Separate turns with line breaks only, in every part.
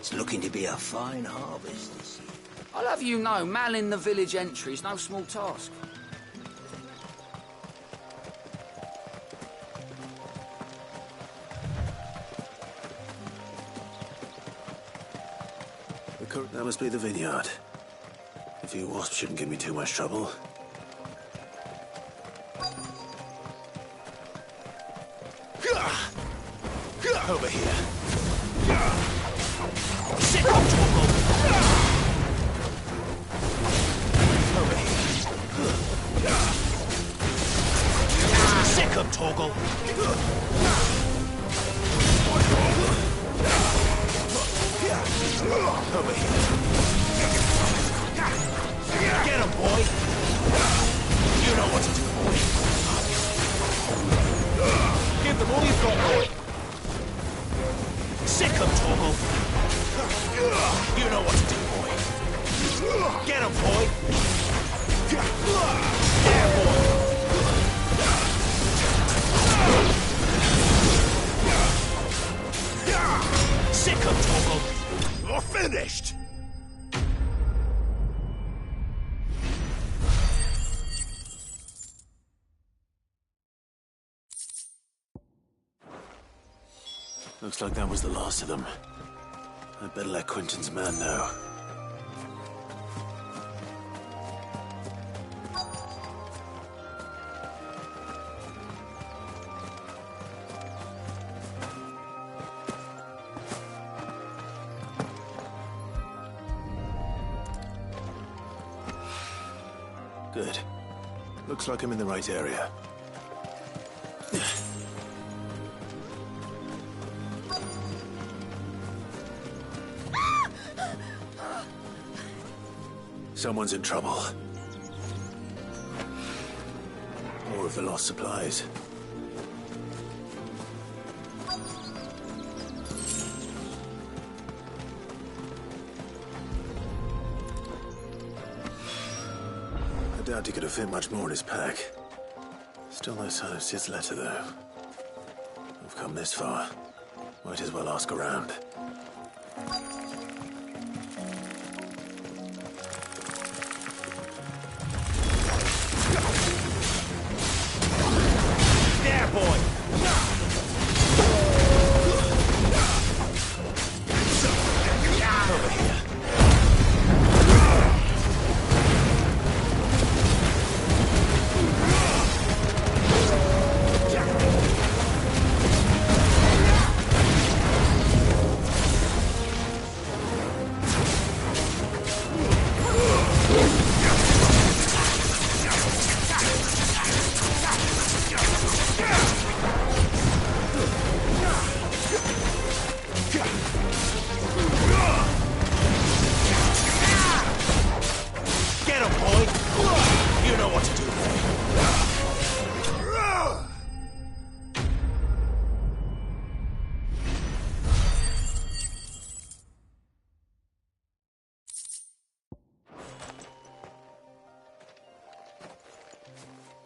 It's looking to be a fine harvest this year.
I'll have you know, manning the village entry is no small task.
That must be the vineyard. A few wasps shouldn't give me too much trouble. Over here. Sit up, Toggle. Over here. Sick of Toggle. Over here. Get him, boy. You know what to do, boy. Give them all you've got, boy. Sick of Toggle. You know what to do, boy. Get him, boy. Yeah, boy. Sick of Toggle. You're finished. Looks like that was the last of them. I'd better let Quentin's man know. Good. Looks like I'm in the right area. Someone's in trouble. More of the lost supplies. I doubt he could have fit much more in his pack. Still no sign of Sid's letter, though. I've come this far. Might as well ask around.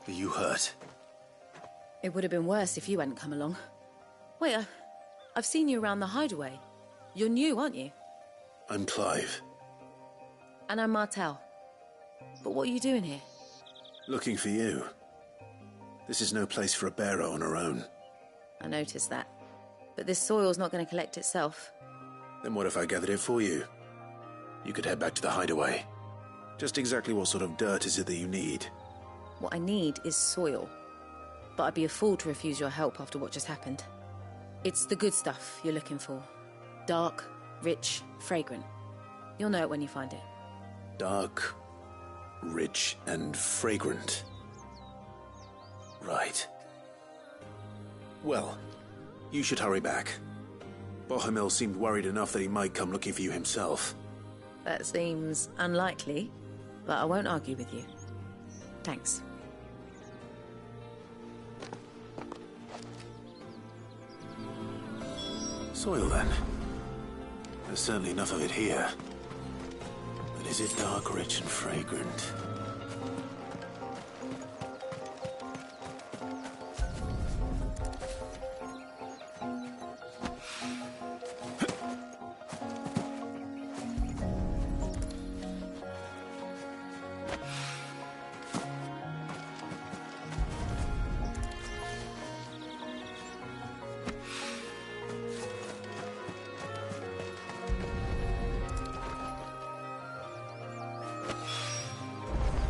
Are you hurt?
It would have been worse if you hadn't come along. Wait, I've seen you around the hideaway. You're new, aren't you?
I'm Clive.
And I'm Martel. But what are you doing here?
Looking for you. This is no place for a bearer on her own.
I noticed that. But this soil's not going to collect itself.
Then what if I gathered it for you? You could head back to the hideaway. Just exactly what sort of dirt is it that you need?
What I need is soil. But I'd be a fool to refuse your help after what just happened. It's the good stuff you're looking for. Dark, rich, fragrant. You'll know it when you find it.
Dark, rich, and fragrant. Right. Well, you should hurry back. Bohemil seemed worried enough that he might come looking for you himself.
That seems unlikely, but I won't argue with you. Thanks.
Soil, then. There's certainly enough of it here. But is it dark, rich, and fragrant?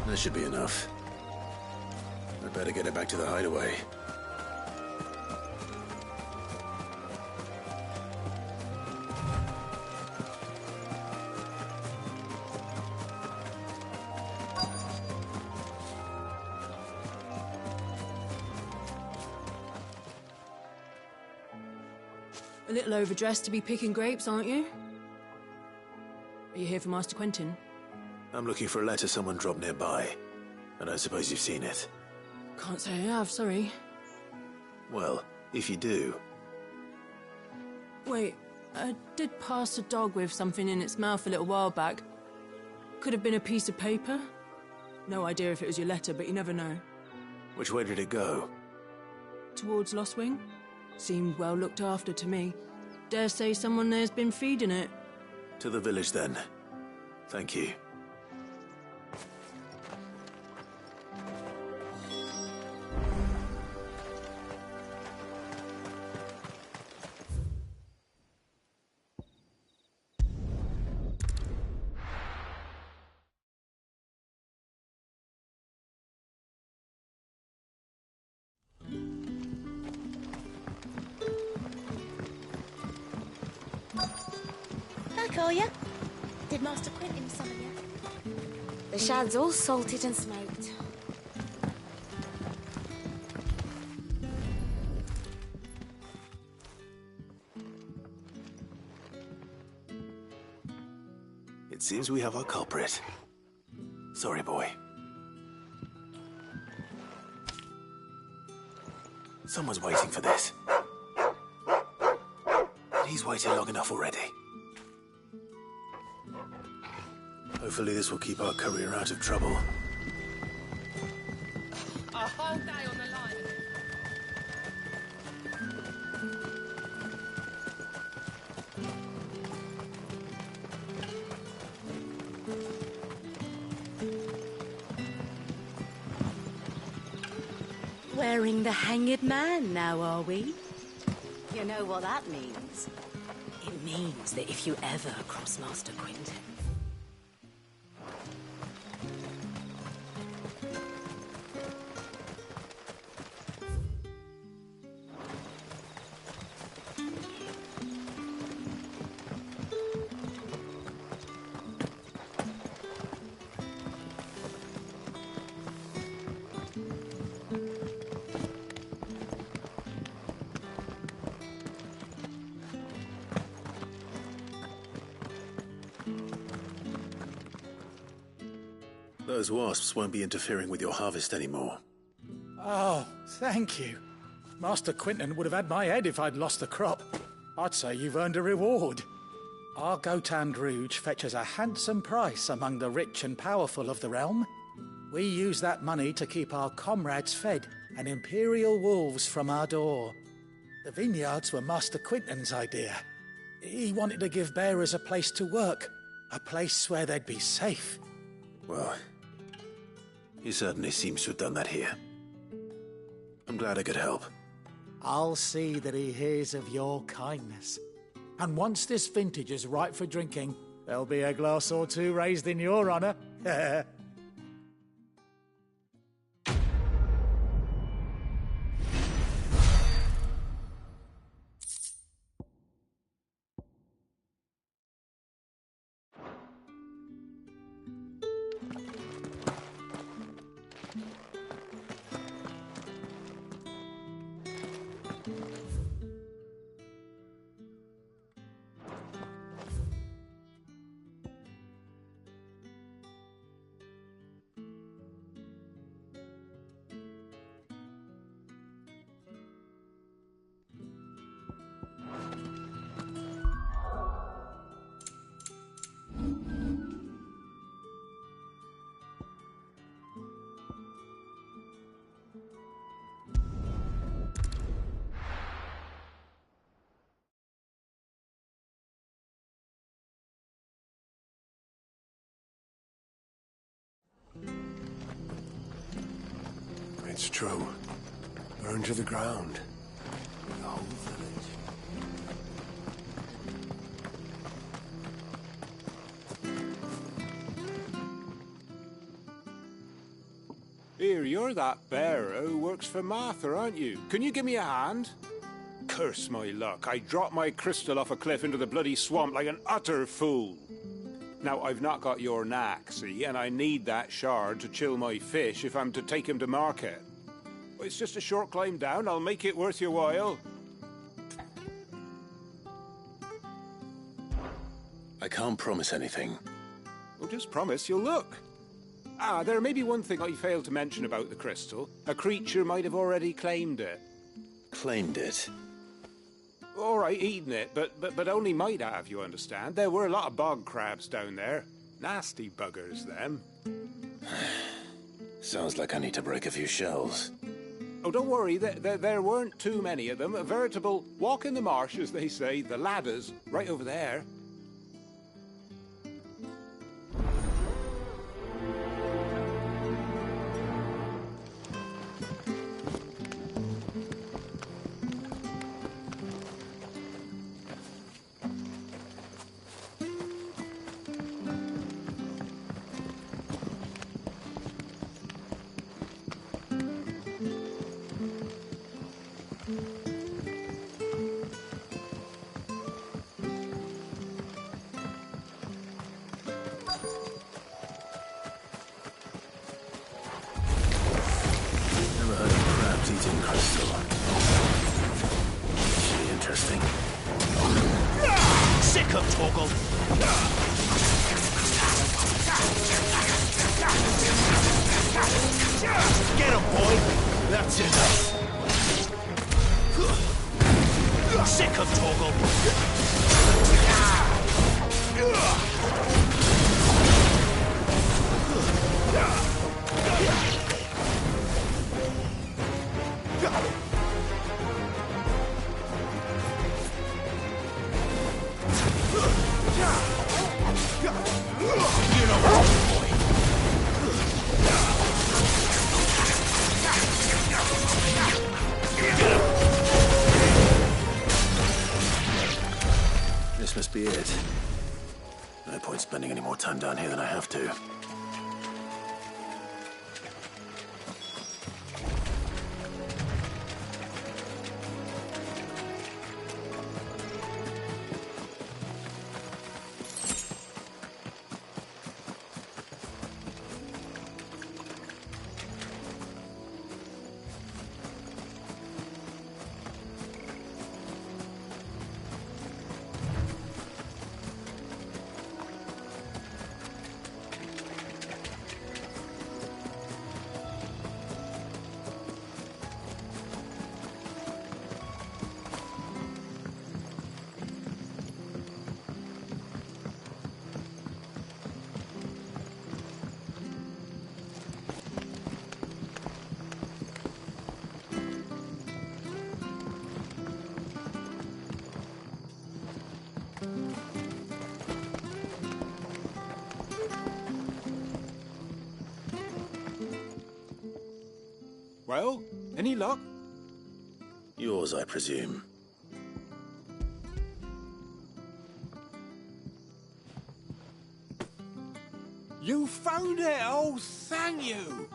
That should be enough. I'd better get it back to the hideaway.
A little overdressed to be picking grapes, aren't you? Are you here for Master Quentin?
I'm looking for a letter someone dropped nearby. And I suppose you've seen it.
Can't say I have, sorry.
Well, if you do...
Wait, I did pass a dog with something in its mouth a little while back. Could have been a piece of paper. No idea if it was your letter, but you never know.
Which way did it go?
Towards Lost Wing? Seemed well looked after to me. Dare say someone there's been feeding it.
To the village, then. Thank you.
Back, are ya? Did Master Quentin summon ya? The shad's all salted and smoked.
It seems we have our culprit. Sorry, boy. Someone's waiting for this. He's waited long enough already. Hopefully this will keep our courier out of trouble.
A whole day on the line.
Wearing the hanged man now, are we? You know what that means? It means that if you ever cross Master Quentin...
Those wasps won't be interfering with your harvest anymore.
Oh, thank you. Master Quentin would have had my head if I'd lost the crop. I'd say you've earned a reward. Our Gotand Rouge fetches a handsome price among the rich and powerful of the realm. We use that money to keep our comrades fed and imperial wolves from our door. The vineyards were Master Quentin's idea. He wanted to give bearers a place to work, a place where they'd be safe.
Well, he certainly seems to have done that here. I'm glad I could help.
I'll see that he hears of your kindness. And once this vintage is ripe for drinking, there'll be a glass or two raised in your honor.
It's true. Burned to the ground. The whole village.
Here, you're that bearer who works for Martha, aren't you? Can you give me a hand? Curse my luck. I dropped my crystal off a cliff into the bloody swamp like an utter fool. Now, I've not got your knack, see, and I need that shard to chill my fish if I'm to take him to market. It's just a short climb down. I'll make it worth your while.
I can't promise anything.
Well, just promise you'll look. Ah, there may be one thing I failed to mention about the crystal. A creature might have already claimed it.
Claimed it?
All right, eaten it, but only might have, you understand. There were a lot of bog crabs down there. Nasty buggers, them.
Sounds like I need to break a few shells.
Oh, don't worry, there weren't too many of them. A veritable walk in the marsh, as they say, the ladders, right over there.
Eating crystal. Actually interesting.
Sick of Torgal! Get him, boy! That's enough! Sick of Torgal!
This must be it. No point spending any more time down here than I have to.
Well, any luck?
Yours, I presume.
You found it! Oh, thank you!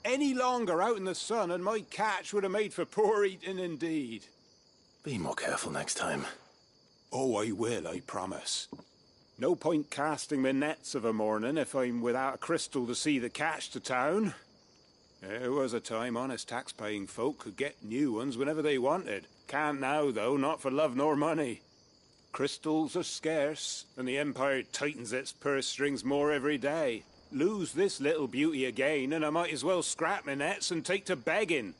Any longer out in the sun and my catch would have made for poor eating indeed.
Be more careful next time.
Oh, I will, I promise. No point casting my nets of a morning if I'm without a crystal to see the catch to town. There was a time honest tax-paying folk could get new ones whenever they wanted. Can't now, though, not for love nor money. Crystals are scarce, and the Empire tightens its purse strings more every day. Lose this little beauty again, and I might as well scrap my nets and take to begging.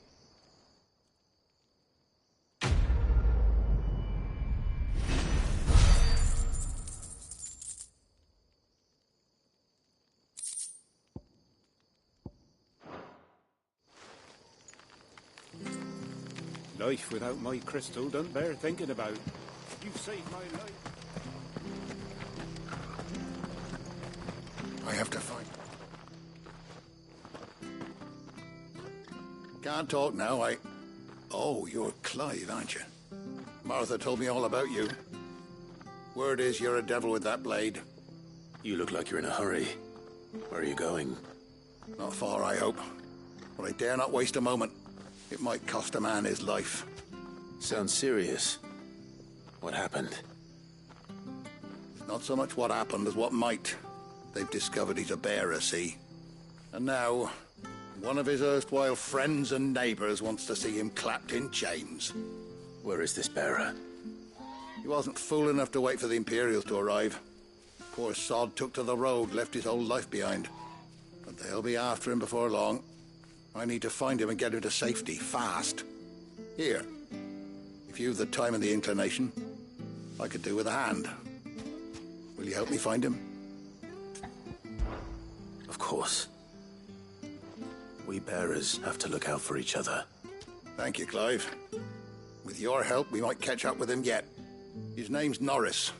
Life without my crystal don't bear thinking about. You've saved my life.
I have to fight. Can't talk now, Oh, you're Clive, aren't you? Martha told me all about you. Word is you're a devil with that blade.
You look like you're in a hurry. Where are you going?
Not far, I hope. But I dare not waste a moment. It might cost a man his life.
Sounds serious. What happened?
Not so much what happened as what might. They've discovered he's a bearer, see? And now, one of his erstwhile friends and neighbors wants to see him clapped in chains.
Where is this bearer?
He wasn't fool enough to wait for the Imperials to arrive. Poor sod took to the road, left his whole life behind. But they'll be after him before long. I need to find him and get him to safety, fast. Here, if you've the time and the inclination, I could do with a hand. Will you help me find him?
Of course. We bearers have to look out for each other.
Thank you, Clive. With your help, we might catch up with him yet. His name's Norris.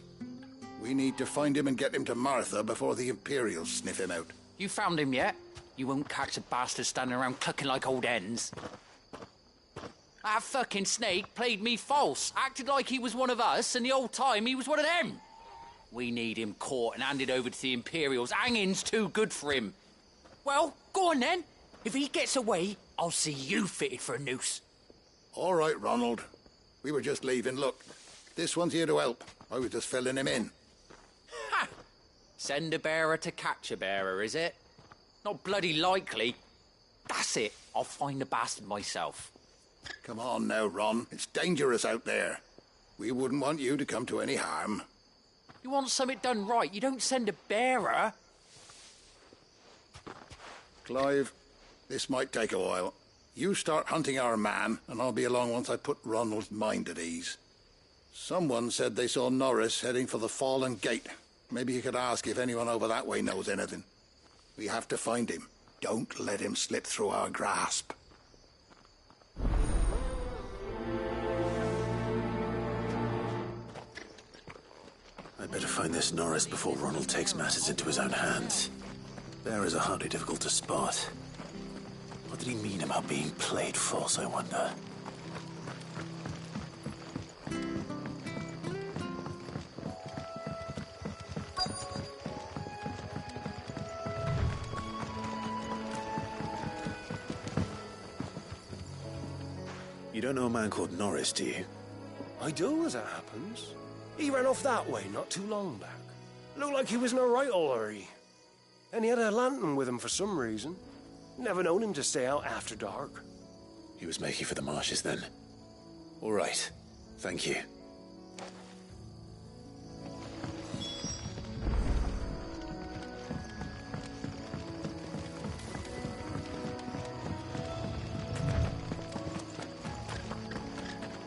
We need to find him and get him to Martha before the Imperials sniff him out.
You found him yet? You won't catch a bastard standing around clucking like old hens. That fucking snake played me false, acted like he was one of us, and the whole time he was one of them. We need him caught and handed over to the Imperials. Hanging's too good for him. Well, go on then. If he gets away, I'll see you fitted for a noose.
All right, Ronald. We were just leaving. Look, this one's here to help. I was just filling him in.
Ha! Send a bearer to catch a bearer, is it? Not bloody likely. That's it. I'll find the bastard myself.
Come on now, Ron. It's dangerous out there. We wouldn't want you to come to any harm.
You want something done right, you don't send a bearer.
Clive, this might take a while. You start hunting our man, and I'll be along once I put Ronald's mind at ease. Someone said they saw Norris heading for the Fallen Gate. Maybe you could ask if anyone over that way knows anything. We have to find him. Don't let him slip through our grasp.
I'd better find this Norris before Ronald takes matters into his own hands. Bearers are hardly difficult to spot. What did he mean about being played false, I wonder? You don't know a man called Norris, do you?
I do, as it happens. He ran off that way not too long back. Looked like he was in a right old hurry. And he had a lantern with him for some reason. Never known him to stay out after dark.
He was making for the marshes then. All right. Thank you.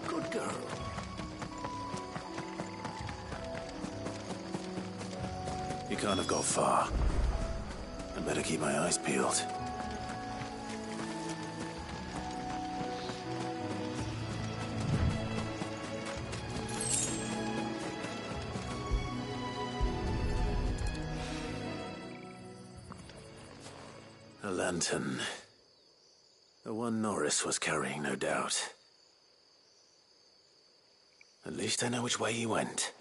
Good girl.
He can't have got far. I better keep my eyes peeled. A lantern. The one Norris was carrying, no doubt. At least I know which way he went.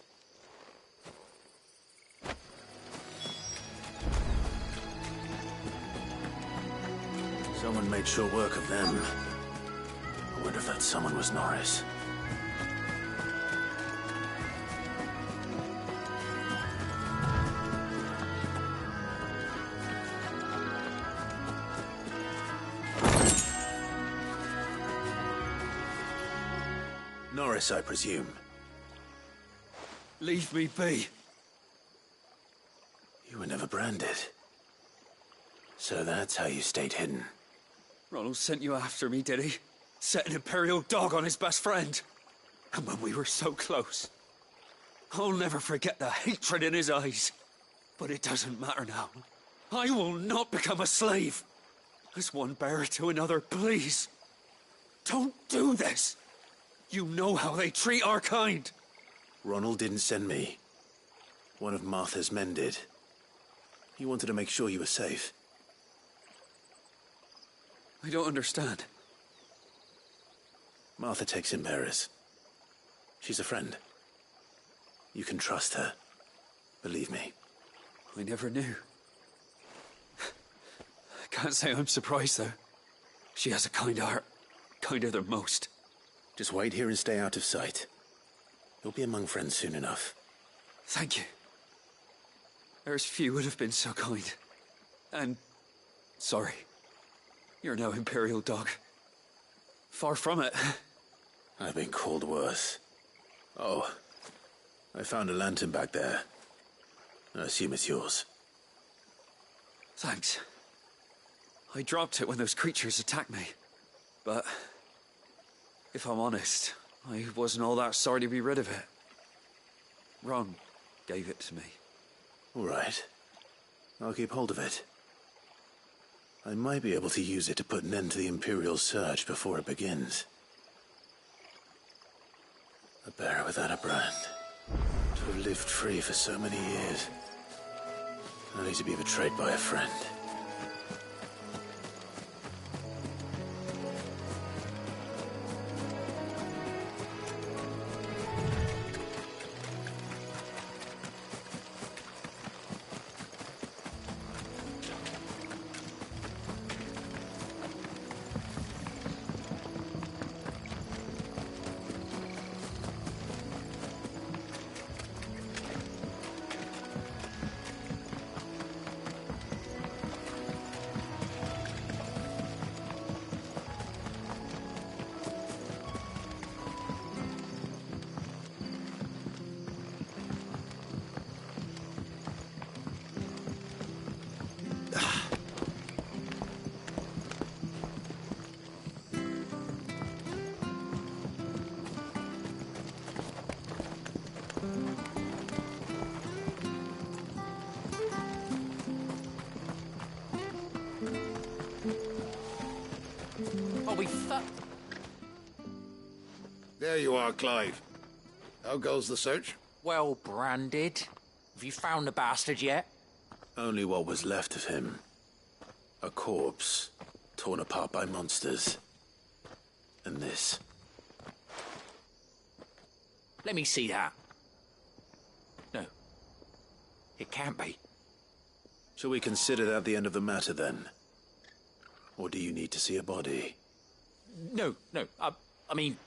Someone made sure work of them. I wonder if that someone was Norris. Norris, I presume.
Leave me be.
You were never branded. So that's how you stayed hidden.
Ronald sent you after me, did he? Set an Imperial dog on his best friend. And when we were so close. I'll never forget the hatred in his eyes. But it doesn't matter now. I will not become a slave. As one bearer to another, please. Don't do this. You know how they treat our kind.
Ronald didn't send me. One of Martha's men did. He wanted to make sure you were safe.
I don't understand.
Martha takes in bearers. She's a friend. You can trust her. Believe me.
I never knew. I can't say I'm surprised, though. She has a kind heart. Kinder than most.
Just wait here and stay out of sight. You'll be among friends soon enough.
Thank you. There's few would have been so kind. And... sorry. You're no Imperial dog. Far from it.
I've been called worse. Oh, I found a lantern back there. I assume it's yours.
Thanks. I dropped it when those creatures attacked me. But... if I'm honest, I wasn't all that sorry to be rid of it. Ron gave it to me.
All right. I'll keep hold of it. I might be able to use it to put an end to the Imperial surge before it begins. A bearer without a brand. To have lived free for so many years. Only to be betrayed by a friend.
Oh, we fucked.
There you are, Clive. How goes the search?
Well branded. Have you found the bastard yet?
Only what was left of him. A corpse, torn apart by monsters. And this.
Let me see that. No. It can't be.
Shall we consider that the end of the matter, then? Or do you need to see a body?
No. I mean,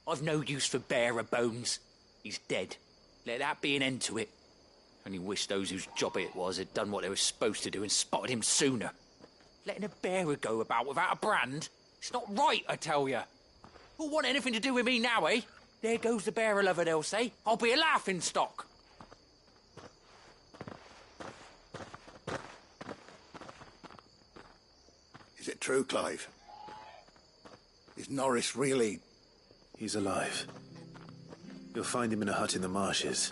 I've no use for bearer bones. He's dead. Let that be an end to it. Only wish those whose job it was had done what they were supposed to do and spotted him sooner. Letting a bearer go about without a brand? It's not right, I tell you. Who'll want anything to do with me now, eh? There goes the bearer lover, they'll say. I'll be a laughing stock.
Is it true, Clive? Is Norris really...
He's alive. You'll find him in a hut in the marshes.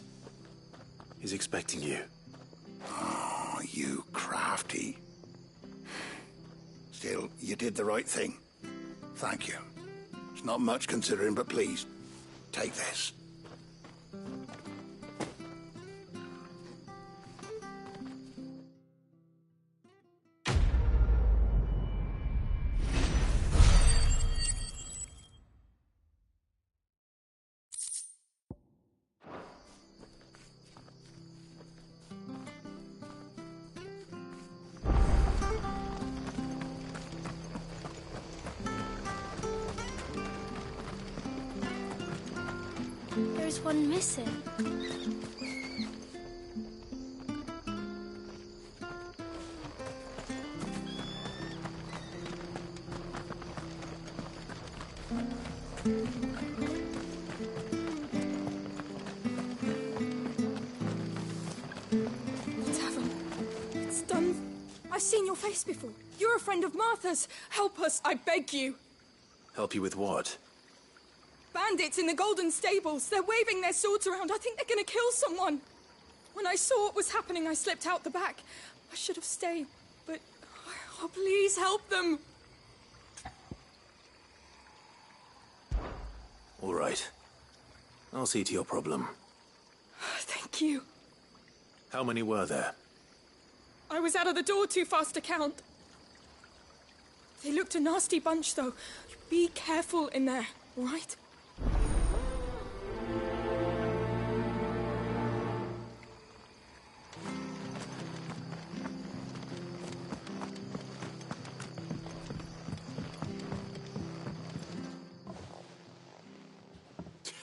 He's expecting you.
Oh, you crafty. Still, you did the right thing. Thank you. It's not much considering, but please, take this.
There's one missing.
Tavern. It's done. I've seen your face before. You're a friend of Martha's. Help us, I beg you.
Help you with what?
Bandits in the Golden Stables. They're waving their swords around. I think they're going to kill someone. When I saw what was happening, I slipped out the back. I should have stayed, but... oh, please help them.
All right. I'll see to your problem.
Thank you.
How many were there?
I was out of the door too fast to count. They looked a nasty bunch, though. Be careful in there, right?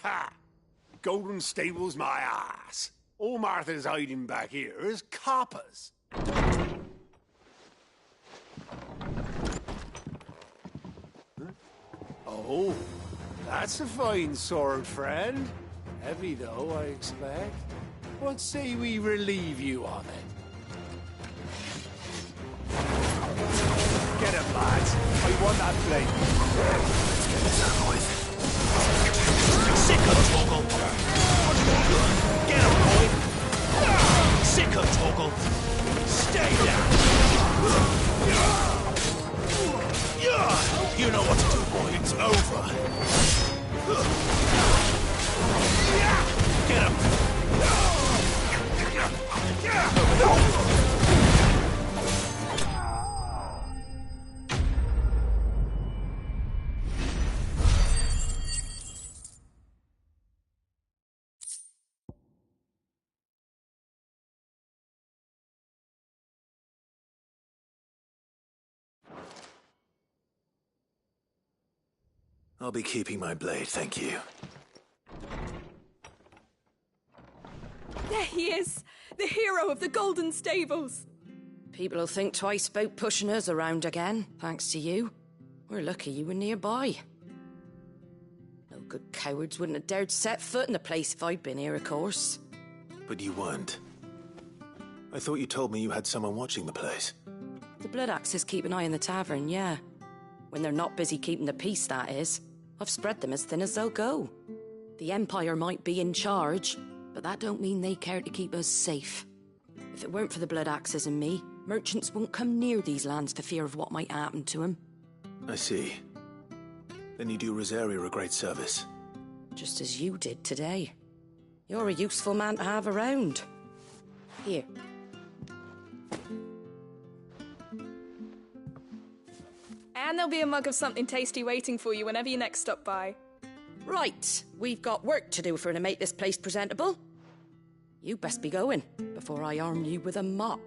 Ha! Golden Stable's my ass. All Martha's hiding back here is coppers. Oh, that's a fine sword, friend. Heavy, though, I expect. What say we relieve you on it? Get him, lads. I want that blade.
Let's get this over with.
Sick of Toggle. Get him, boy. Sick of Toggle. Stay down. You know what to do, boy. It's over. Get him.
I'll be keeping my blade, thank you.
There he is! The hero of the Golden Stables!
People will think twice about pushing us around again, thanks to you. We're lucky you were nearby. No good cowards wouldn't have dared set foot in the place if I'd been here, of course.
But you weren't. I thought you told me you had someone watching the place.
The Blood Axes keep an eye on the tavern, yeah. When they're not busy keeping the peace, that is. I've spread them as thin as they'll go. The Empire might be in charge, but that don't mean they care to keep us safe. If it weren't for the Blood Axes and me, merchants won't come near these lands for fear of what might happen to them.
I see. Then you do Rosaria a great service.
Just as you did today. You're a useful man to have around. Here.
And there'll be a mug of something tasty waiting for you whenever you next stop by.
Right, we've got work to do for to make this place presentable. You best be going, before I arm you with a mop.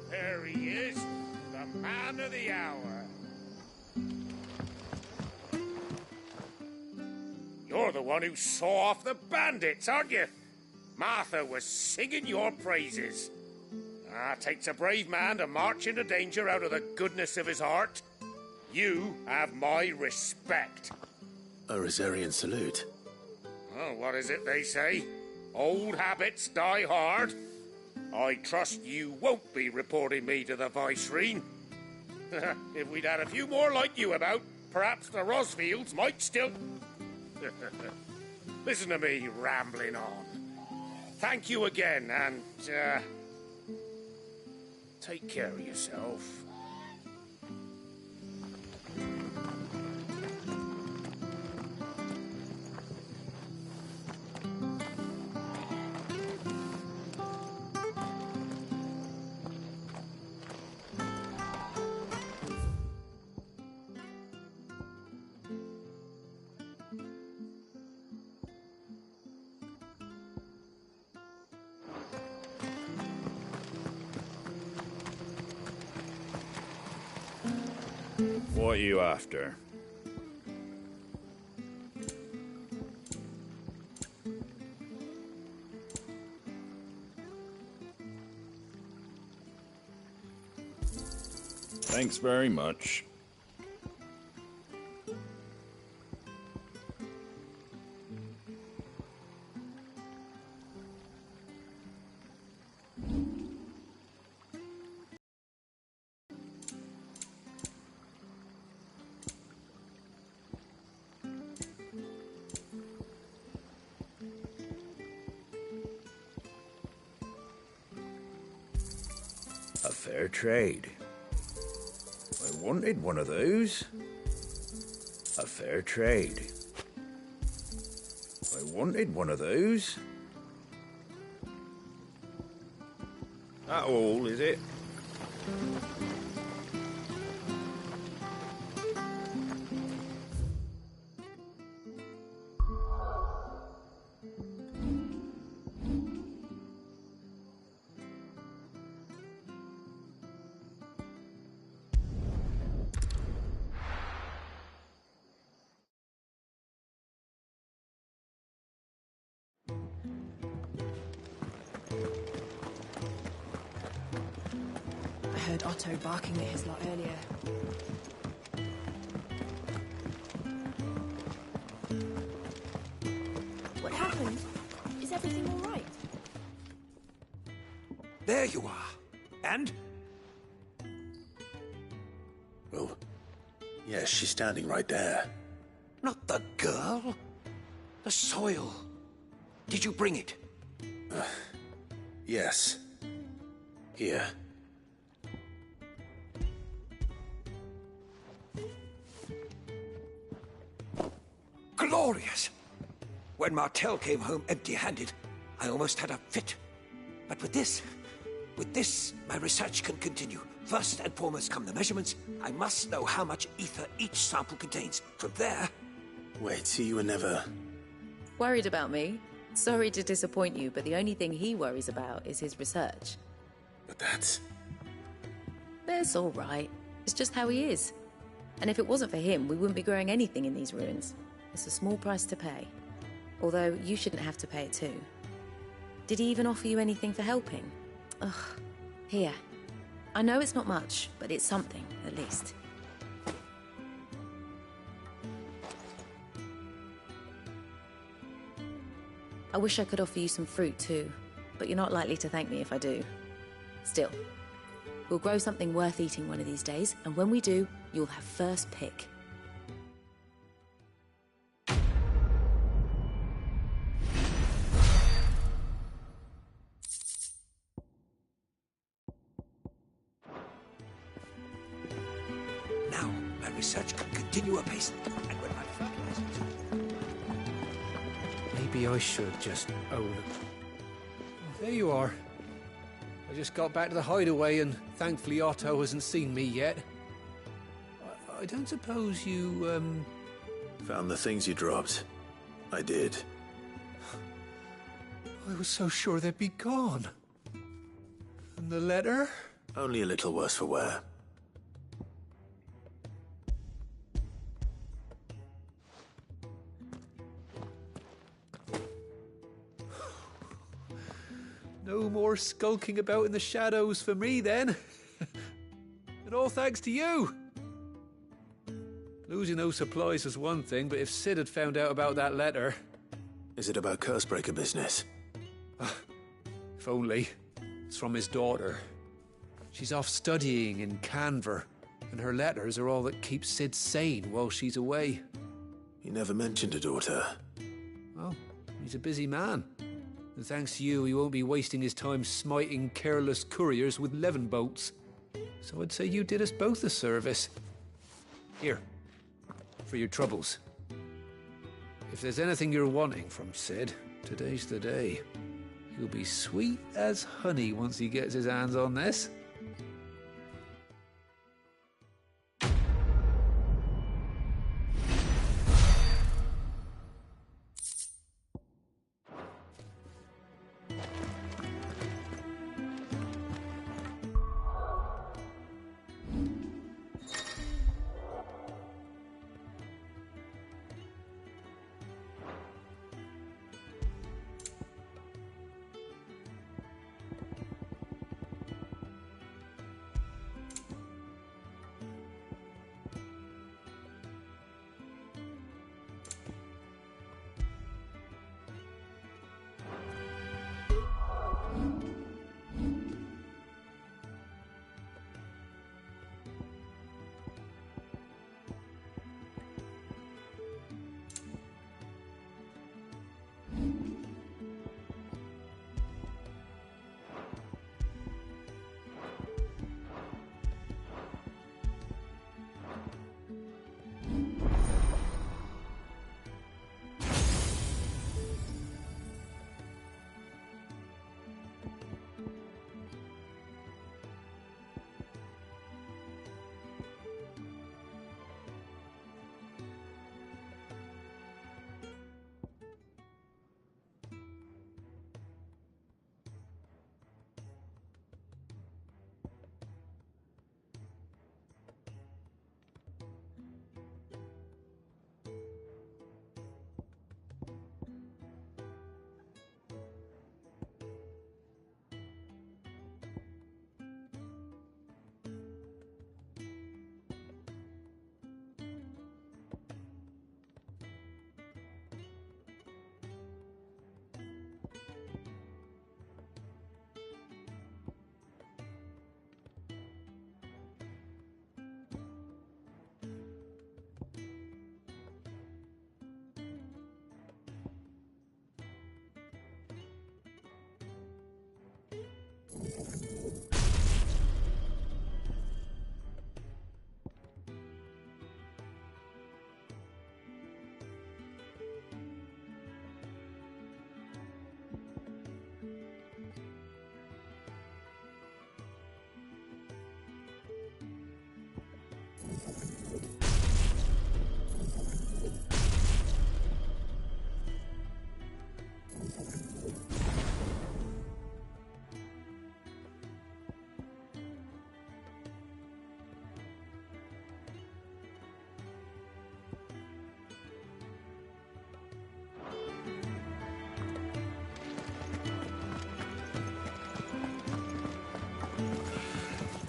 There he is, the man of the hour. You're the one who saw off the bandits, aren't you? Martha was singing your praises. Takes a brave man to march into danger out of the goodness of his heart. You have my respect.
A Rosarian salute.
Oh, what is it they say? Old habits die hard. I trust you won't be reporting me to the Viceroy. If we'd had a few more like you about, perhaps the Rosfields might still... Listen to me rambling on. Thank you again, and, take care of yourself.
What are you after? Thanks very much. A fair trade. I wanted one of those. A fair trade. I wanted one of those. That all, is it?
I heard Otto barking at his lot earlier.
What happened? Is everything all right?
There you are. And?
Well, yes, she's standing right there.
Not the girl. The soil. Did you bring it?
Yes. Here.
Glorious! When Martel came home empty-handed, I almost had a fit. But with this, my research can continue. First and foremost come the measurements. I must know how much ether each sample contains. From there...
Wait, so you were never...
Worried about me? Sorry to disappoint you, but the only thing he worries about is his research.
But that's...
That's all right. It's just how he is. And if it wasn't for him, we wouldn't be growing anything in these ruins. It's a small price to pay. Although, you shouldn't have to pay it too. Did he even offer you anything for helping? Ugh. Here. I know it's not much, but it's something, at least. I wish I could offer you some fruit too, but you're not likely to thank me if I do. Still, we'll grow something worth eating one of these days, and when we do, you'll have first pick.
Now, my research can continue apace, and when my fertilizers...
Maybe I should just own it. Oh, there you are. I just got back to the hideaway, and thankfully Otto hasn't seen me yet. I don't suppose you,
Found the things you dropped. I did.
I was so sure they'd be gone. And the letter?
Only a little worse for wear.
No more skulking about in the shadows for me, then. And all thanks to you. Losing those supplies was one thing, but if Sid had found out about that letter...
Is it about Cursebreaker business?
If only. It's from his daughter. She's off studying in Canver, and her letters are all that keep Sid sane while she's away.
He never mentioned a daughter.
Well, he's a busy man. And thanks to you, he won't be wasting his time smiting careless couriers with levin bolts. So I'd say you did us both a service. Here, for your troubles. If there's anything you're wanting from Sid, today's the day. He'll be sweet as honey once he gets his hands on this.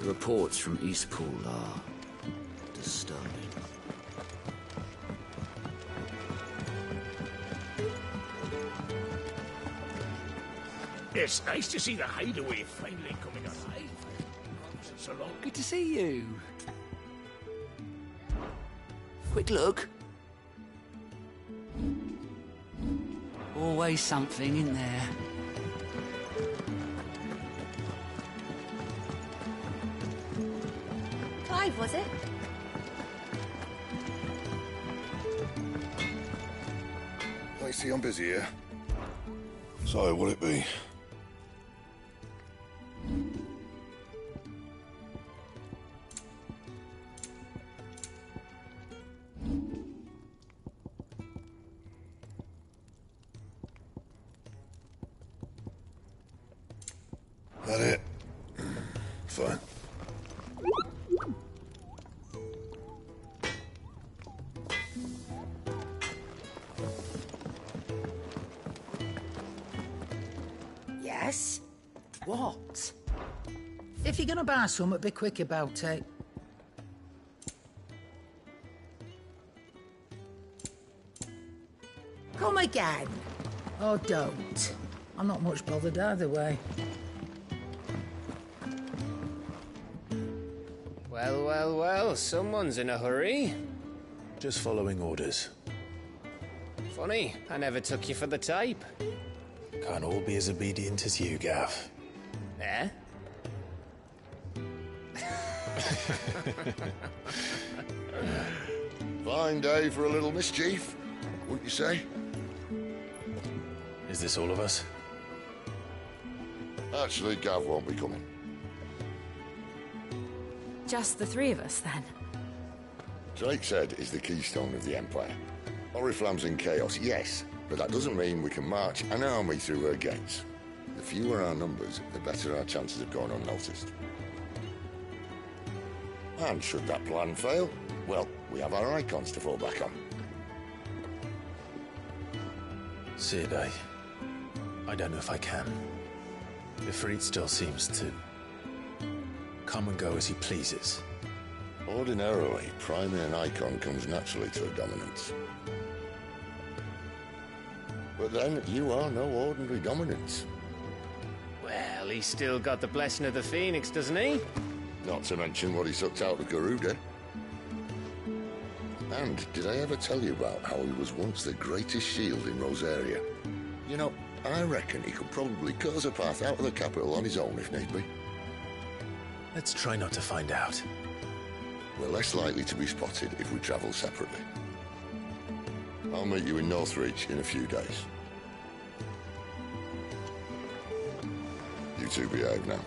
The reports from Eastpool are disturbing.
It's nice to see the hideaway finally coming alive. So long.
Good to see you. Quick look. Always something in there.
Clive, was it?
I see I'm busy here. So, what'll it be? That it? Fine.
Yes? What? If you're gonna buy something, be quick about it. Come again. Oh, don't. I'm not much bothered either way.
Well, well, well, someone's in a hurry.
Just following orders.
Funny, I never took you for the type.
Can't all be as obedient as you, Gav.
Eh?
Fine day for a little mischief, wouldn't you say?
Is this all of us?
Actually, Gav won't be coming.
Just the three of us, then?
Drake said is the keystone of the Empire. Oriflamme's in chaos, yes, but that doesn't mean we can march an army through her gates. The fewer our numbers, the better our chances of going unnoticed. And should that plan fail, well, we have our icons to fall back on.
Sid, I don't know if I can. Ifrit still seems to come and go as he pleases.
Ordinarily, priming an icon comes naturally to a dominance. But then, you are no ordinary dominance.
Well, he's still got the blessing of the Phoenix, doesn't he?
Not to mention what he sucked out of Garuda. And did I ever tell you about how he was once the greatest shield in Rosaria? You know, I reckon he could probably cut us a path out of the capital on his own if need be.
Let's try not to find out.
We're less likely to be spotted if we travel separately. I'll meet you in Northreach in a few days. You two behave now.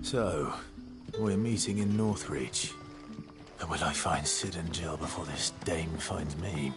So, we're meeting in Northreach. And will I find Sid and Jill before this dame finds me?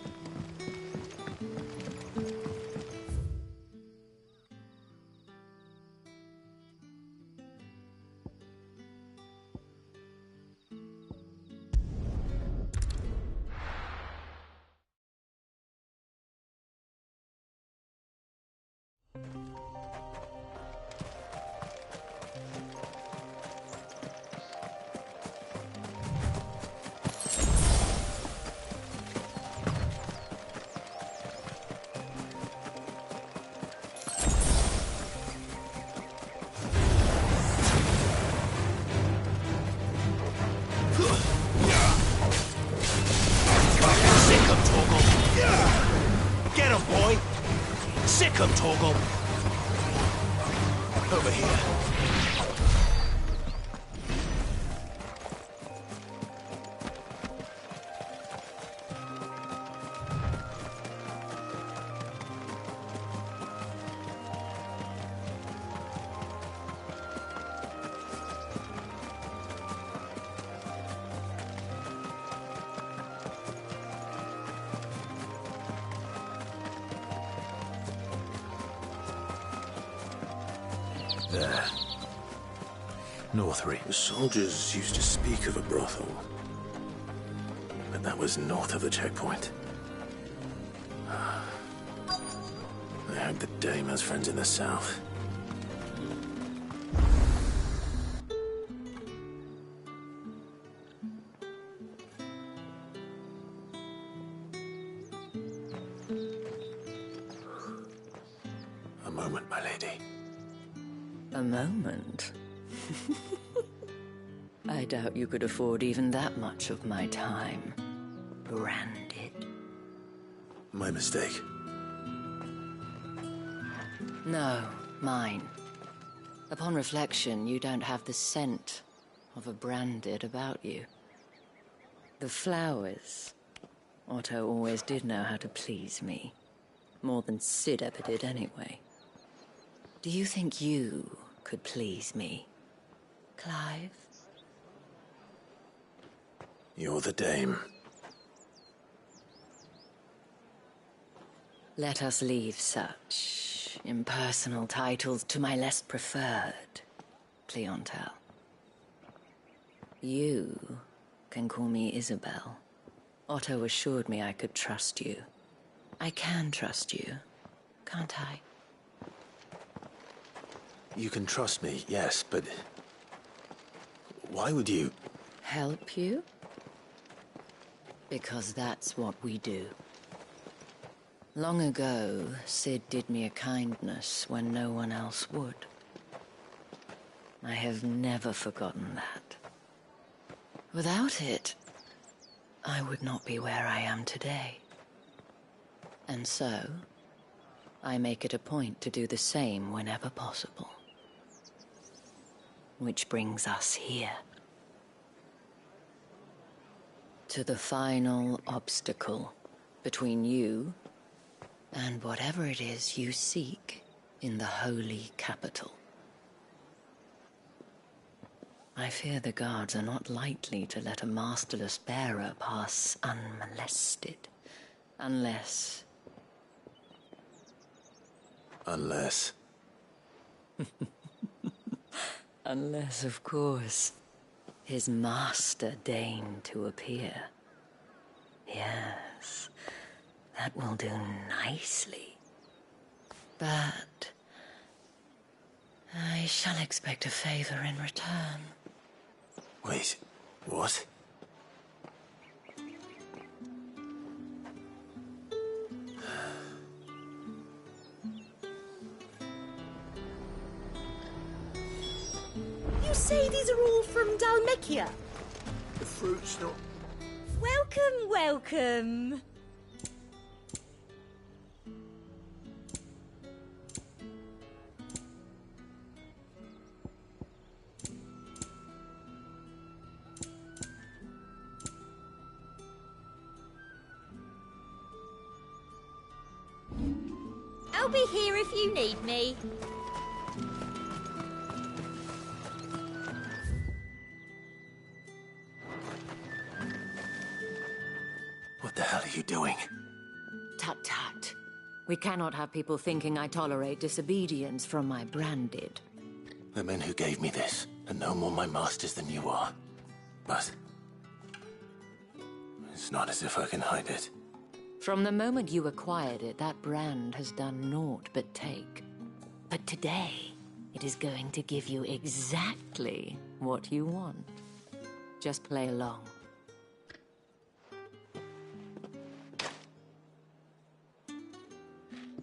Get him, boy! Sick him, Torgal! Over here.
There. Northery. The soldiers used to speak of a brothel. But that was north of the checkpoint. I hope the dame has friends in the south. A moment, my lady.
A moment? I doubt you could afford even that much of my time. Branded.
My mistake.
No, mine. Upon reflection, you don't have the scent of a branded about you. The flowers. Otto always did know how to please me. More than Sid ever did anyway. Do you think you could please me, Clive?
You're the dame.
Let us leave such impersonal titles to my less preferred clientele. You can call me Isabel. Otto assured me I could trust you. I can trust you, can't I?
You can trust me, yes, but... why would you...
Help you? Because that's what we do. Long ago, Sid did me a kindness when no one else would. I have never forgotten that. Without it, I would not be where I am today. And so, I make it a point to do the same whenever possible. Which brings us here. To the final obstacle between you and whatever it is you seek in the holy capital. I fear the guards are not likely to let a masterless bearer pass unmolested. Unless...
Unless...
Unless, of course, his master deigned to appear. Yes, that will do nicely. But I shall expect a favor in return.
Wait, what?
You say these are all from Dalmekia?
The fruit's not...
Welcome, welcome. I'll be here if you need me.
What the hell are you doing?
Tut tut. We cannot have people thinking I tolerate disobedience from my branded.
The men who gave me this are no more my masters than you are. But... it's not as if I can hide it.
From the moment you acquired it, that brand has done naught but take. But today, it is going to give you exactly what you want. Just play along.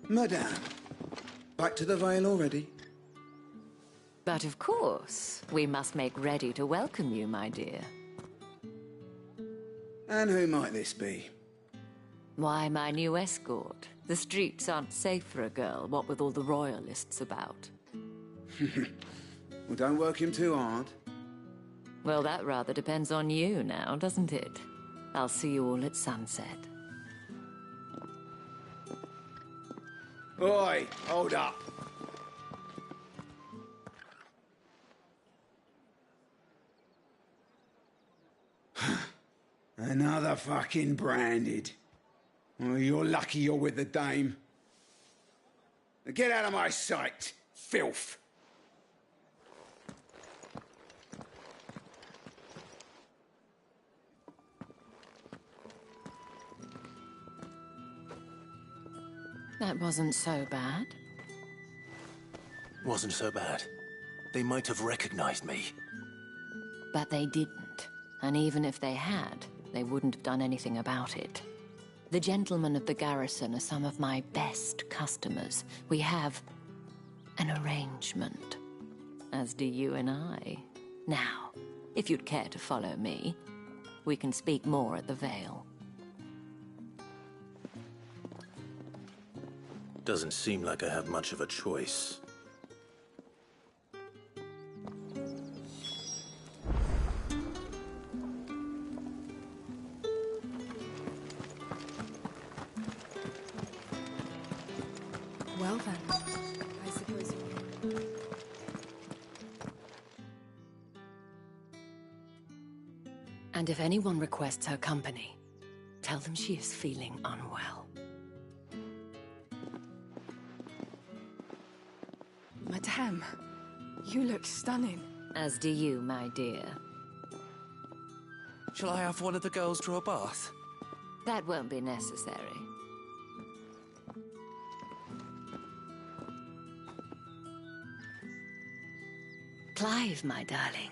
Madame, back to the Vale already?
But of course, we must make ready to welcome you, my dear.
And who might this be?
Why, my new escort. The streets aren't safe for a girl, what with all the royalists about.
Well, don't work him too hard.
Well, that rather depends on you now, doesn't it? I'll see you all at sunset.
Oi, hold up. Another fucking branded. Oh, you're lucky you're with the dame. Now get out of my sight, filth.
That wasn't so bad.
Wasn't so bad. They might have recognized me.
But they didn't. And even if they had, they wouldn't have done anything about it. The gentlemen of the garrison are some of my best customers. We have an arrangement, as do you and I. Now, if you'd care to follow me, we can speak more at the Vale.
Doesn't seem like I have much of a choice.
Well then, I suppose you...
And if anyone requests her company, tell them she is feeling unwell.
Madame, you look stunning.
As do you, my dear.
Shall I have one of the girls draw a bath?
That won't be necessary. Clive, my darling.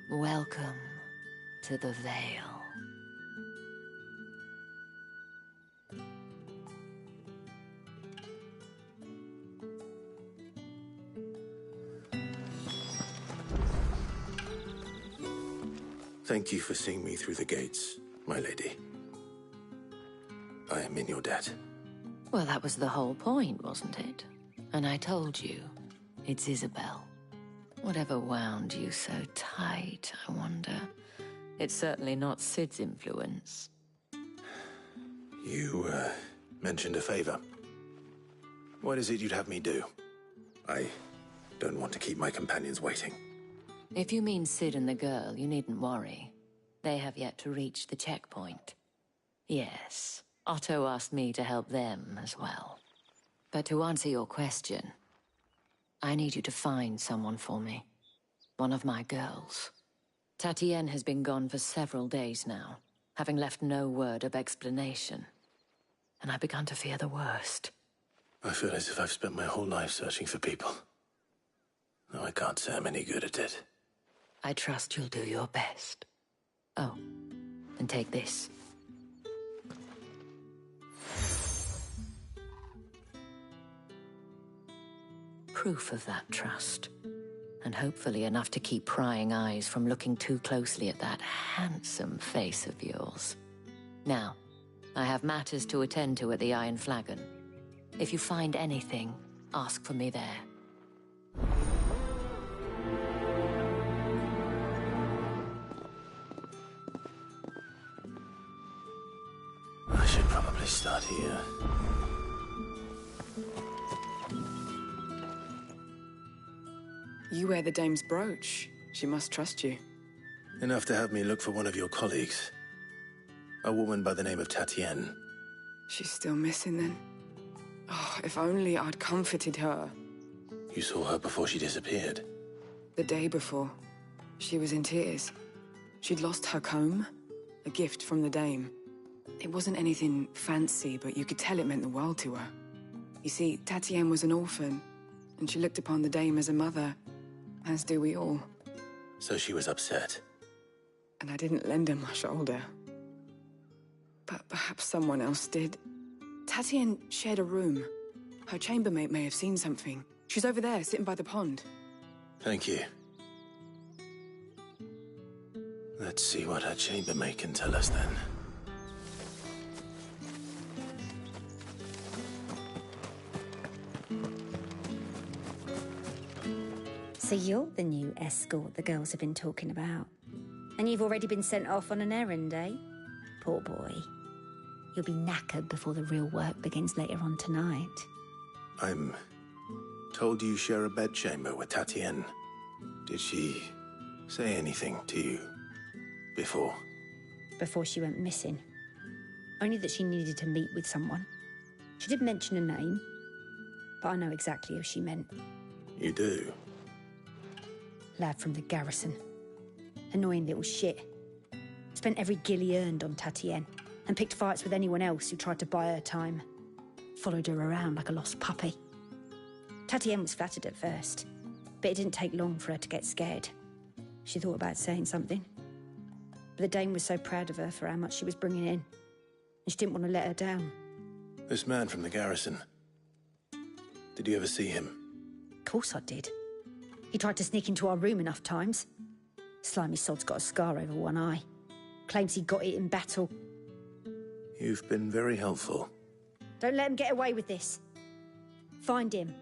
Welcome to the Vale.
Thank you for seeing me through the gates, my lady. I am in your debt.
Well, that was the whole point, wasn't it? And I told you, it's Isabel. Whatever wound you so tight, I wonder. It's certainly not Sid's influence.
You, mentioned a favor. What is it you'd have me do? I don't want to keep my companions waiting.
If you mean Sid and the girl, you needn't worry. They have yet to reach the checkpoint. Yes, Otto asked me to help them as well. But to answer your question, I need you to find someone for me. One of my girls. Tatienne has been gone for several days now, having left no word of explanation. And I've begun to fear the worst.
I feel as if I've spent my whole life searching for people. No, I can't say I'm any good at it.
I trust you'll do your best. Oh, and take this. Proof of that trust. And hopefully enough to keep prying eyes from looking too closely at that handsome face of yours. Now, I have matters to attend to at the Iron Flagon. If you find anything, ask for me there.
I should probably start here.
You wear the dame's brooch. She must trust you.
Enough to have me look for one of your colleagues. A woman by the name of Tatienne.
She's still missing then. Oh, if only I'd comforted her.
You saw her before she disappeared?
The day before. She was in tears. She'd lost her comb, a gift from the dame. It wasn't anything fancy, but you could tell it meant the world to her. You see, Tatienne was an orphan, and she looked upon the dame as a mother, as do we all.
So she was upset.
And I didn't lend her my shoulder. But perhaps someone else did. Tatienne shared a room. Her chambermaid may have seen something. She's over there, sitting by the pond.
Thank you. Let's see what her chambermaid can tell us then.
So you're the new escort the girls have been talking about. And you've already been sent off on an errand, eh? Poor boy. You'll be knackered before the real work begins later on tonight.
I'm told you share a bedchamber with Tatienne. Did she say anything to you before?
Before she went missing. Only that she needed to meet with someone. She did mention a name, but I know exactly who she meant.
You do?
Lad from the garrison. Annoying little shit. Spent every guil he earned on Tatienne, and picked fights with anyone else who tried to buy her time. Followed her around like a lost puppy. Tatienne was flattered at first, but it didn't take long for her to get scared. She thought about saying something. But the dame was so proud of her for how much she was bringing in, and she didn't want to let her down.
This man from the garrison. Did you ever see him?
Of course I did. He tried to sneak into our room enough times. Slimy sod's got a scar over one eye. Claims he got it in battle.
You've been very helpful.
Don't let him get away with this. Find him,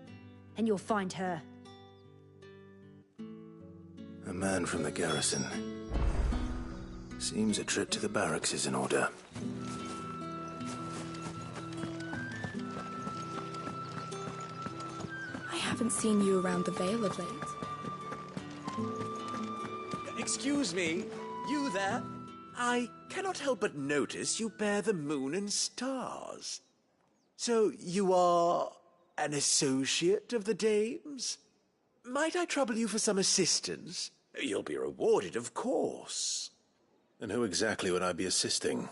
and you'll find her.
A man from the garrison. Seems a trip to the barracks is in order.
I haven't seen you around the Vale of late.
Excuse me, you there? I cannot help but notice you bear the moon and stars. So you are an associate of the dame's? Might I trouble you for some assistance? You'll be rewarded, of course.
And who exactly would I be assisting?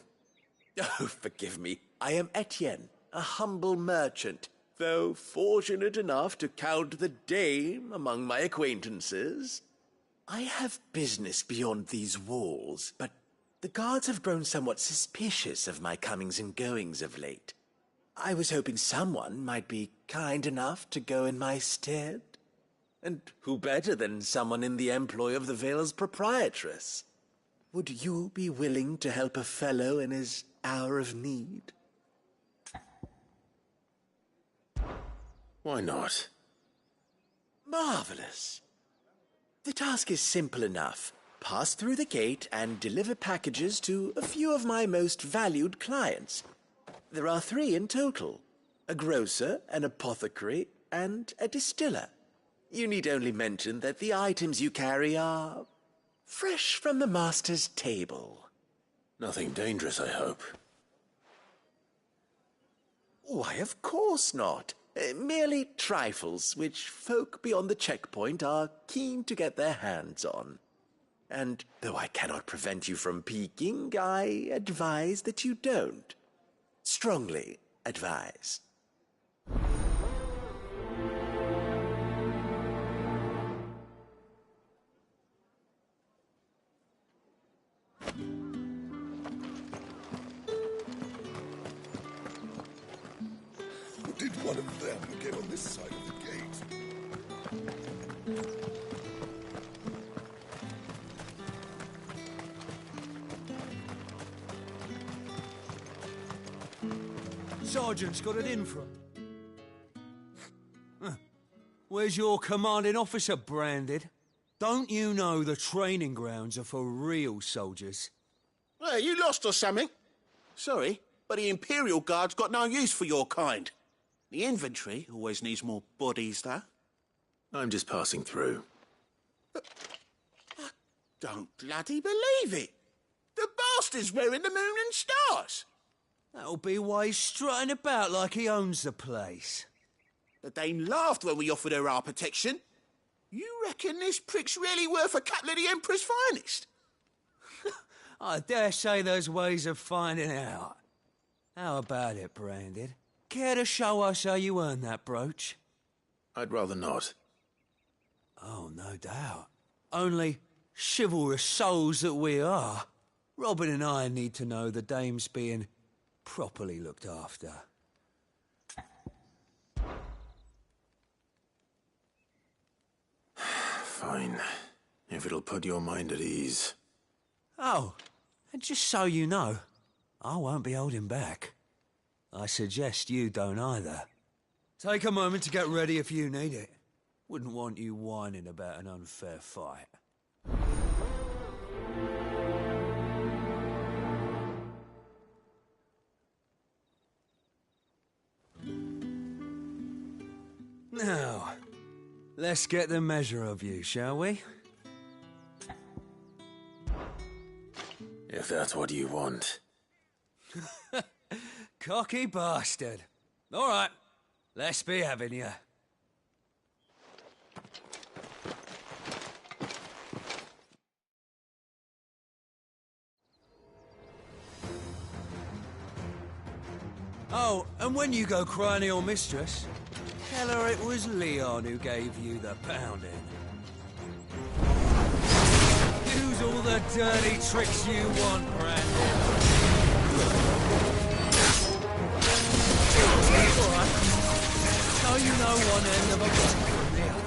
Oh, forgive me. I am Etienne, a humble merchant, though fortunate enough to count the dame among my acquaintances. I have business beyond these walls, but the guards have grown somewhat suspicious of my comings and goings of late. I was hoping someone might be kind enough to go in my stead. And who better than someone in the employ of the Vale's proprietress? Would you be willing to help a fellow in his hour of need?
Why not?
Marvelous. The task is simple enough. Pass through the gate and deliver packages to a few of my most valued clients. There are 3 in total: a grocer, an apothecary, and a distiller. You need only mention that the items you carry are fresh from the master's table.
Nothing dangerous, I hope.
Why, of course not. Merely trifles which folk beyond the checkpoint are keen to get their hands on. And though I cannot prevent you from peeking, I advise that you don't. Strongly advise.
Did one of them get on this side of the gate?
Sergeant's got it in for him. Where's your commanding officer, Branded? Don't you know the training grounds are for real soldiers?
Well, you lost or something? Sorry, but the Imperial Guard's got no use for your kind. The infantry always needs more bodies, though.
I'm just passing through.
I don't bloody believe it. The bastard's wearing the moon and stars.
That'll be why he's strutting about like he owns the place.
The dame laughed when we offered her our protection. You reckon this prick's really worth a couple of the Emperor's finest?
I dare say there's ways of finding out. How about it, Branded? Care to show us how you earned that brooch?
I'd rather not.
Oh, no doubt. Only chivalrous souls that we are, Robin and I need to know the dame's being properly looked after.
Fine. If it'll put your mind at ease.
Oh, and just so you know, I won't be holding back. I suggest you don't either. Take a moment to get ready if you need it. Wouldn't want you whining about an unfair fight. Now, let's get the measure of you, shall we?
If that's what you want.
Cocky bastard. All right, let's be having you. Oh, and And when you go crying to your mistress, tell her it was Leon who gave you the pounding. Use all the dirty tricks you want, Brandon. Alright. So you know one end of a rope from the other.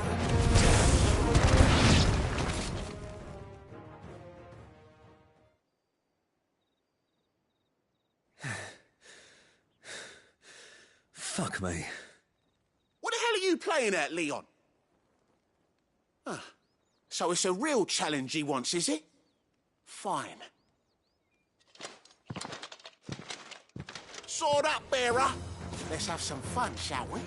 Fuck me.
What the hell are you playing at, Leon? So it's a real challenge he wants, is it? Fine. Sword up, bearer. Let's have some fun, shall we?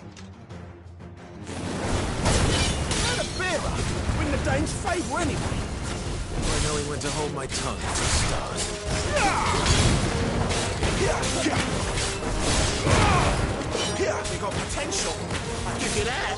Not a bearer. We're in the Dane's favour anyway.
By knowing when to hold my tongue to start.
We got potential. I'll give you that.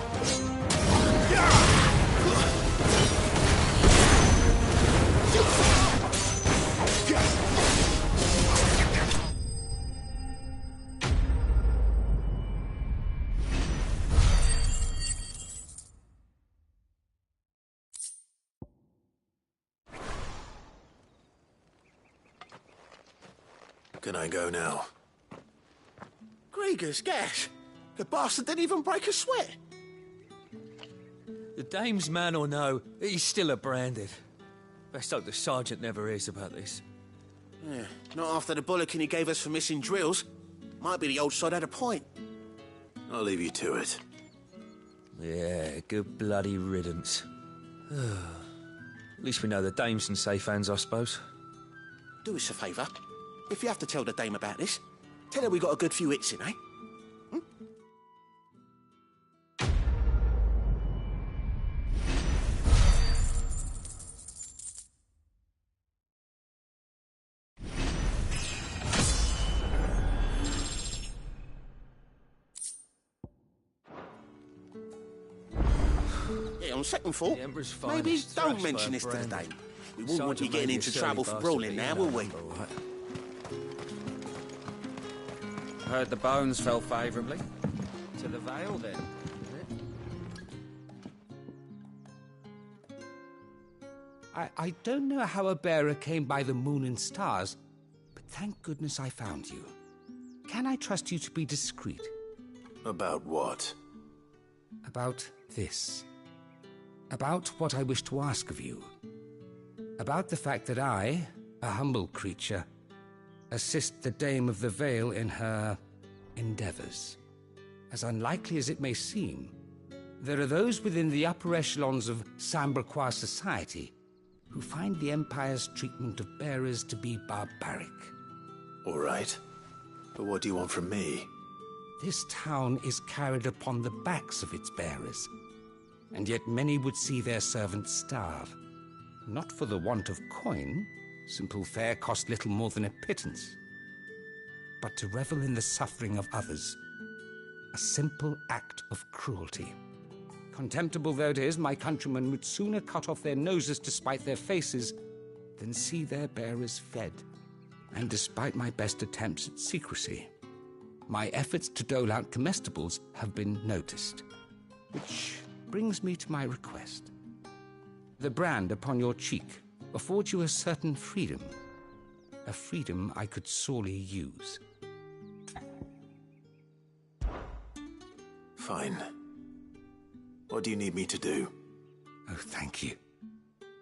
Can I go now?
Grieger's gas. The bastard didn't even break a sweat.
The dame's man or no, he's still a branded. Best hope the sergeant never hears about this.
Yeah, not after the bullocking he gave us for missing drills. Might be the old sod had a point.
I'll leave you to it.
Yeah, good bloody riddance. At least we know the dame's in safe hands, I suppose.
Do us a favour. If you have to tell the dame about this, tell her we got a good few hits in, eh? On second thought, maybe don't mention this to the dame. We wouldn't want you getting into trouble for brawling now, will we?
Heard the bones fell favourably. To the Vale, then.
I don't know how a bearer came by the moon and stars, but thank goodness I found you. Can I trust you to be discreet?
About what?
About this. About what I wish to ask of you. About the fact that I, a humble creature, assist the Dame of the Vale in her endeavours. As unlikely as it may seem, there are those within the upper echelons of Samberquois society who find the Empire's treatment of bearers to be barbaric.
All right. But what do you want from me?
This town is carried upon the backs of its bearers, and yet many would see their servants starve. Not for the want of coin, simple fare cost little more than a pittance, but to revel in the suffering of others, a simple act of cruelty. Contemptible though it is, my countrymen would sooner cut off their noses to spite their faces than see their bearers fed. And despite my best attempts at secrecy, my efforts to dole out comestibles have been noticed, which brings me to my request. The brand upon your cheek affords you a certain freedom, a freedom I could sorely use.
Fine. What do you need me to do?
Oh, thank you.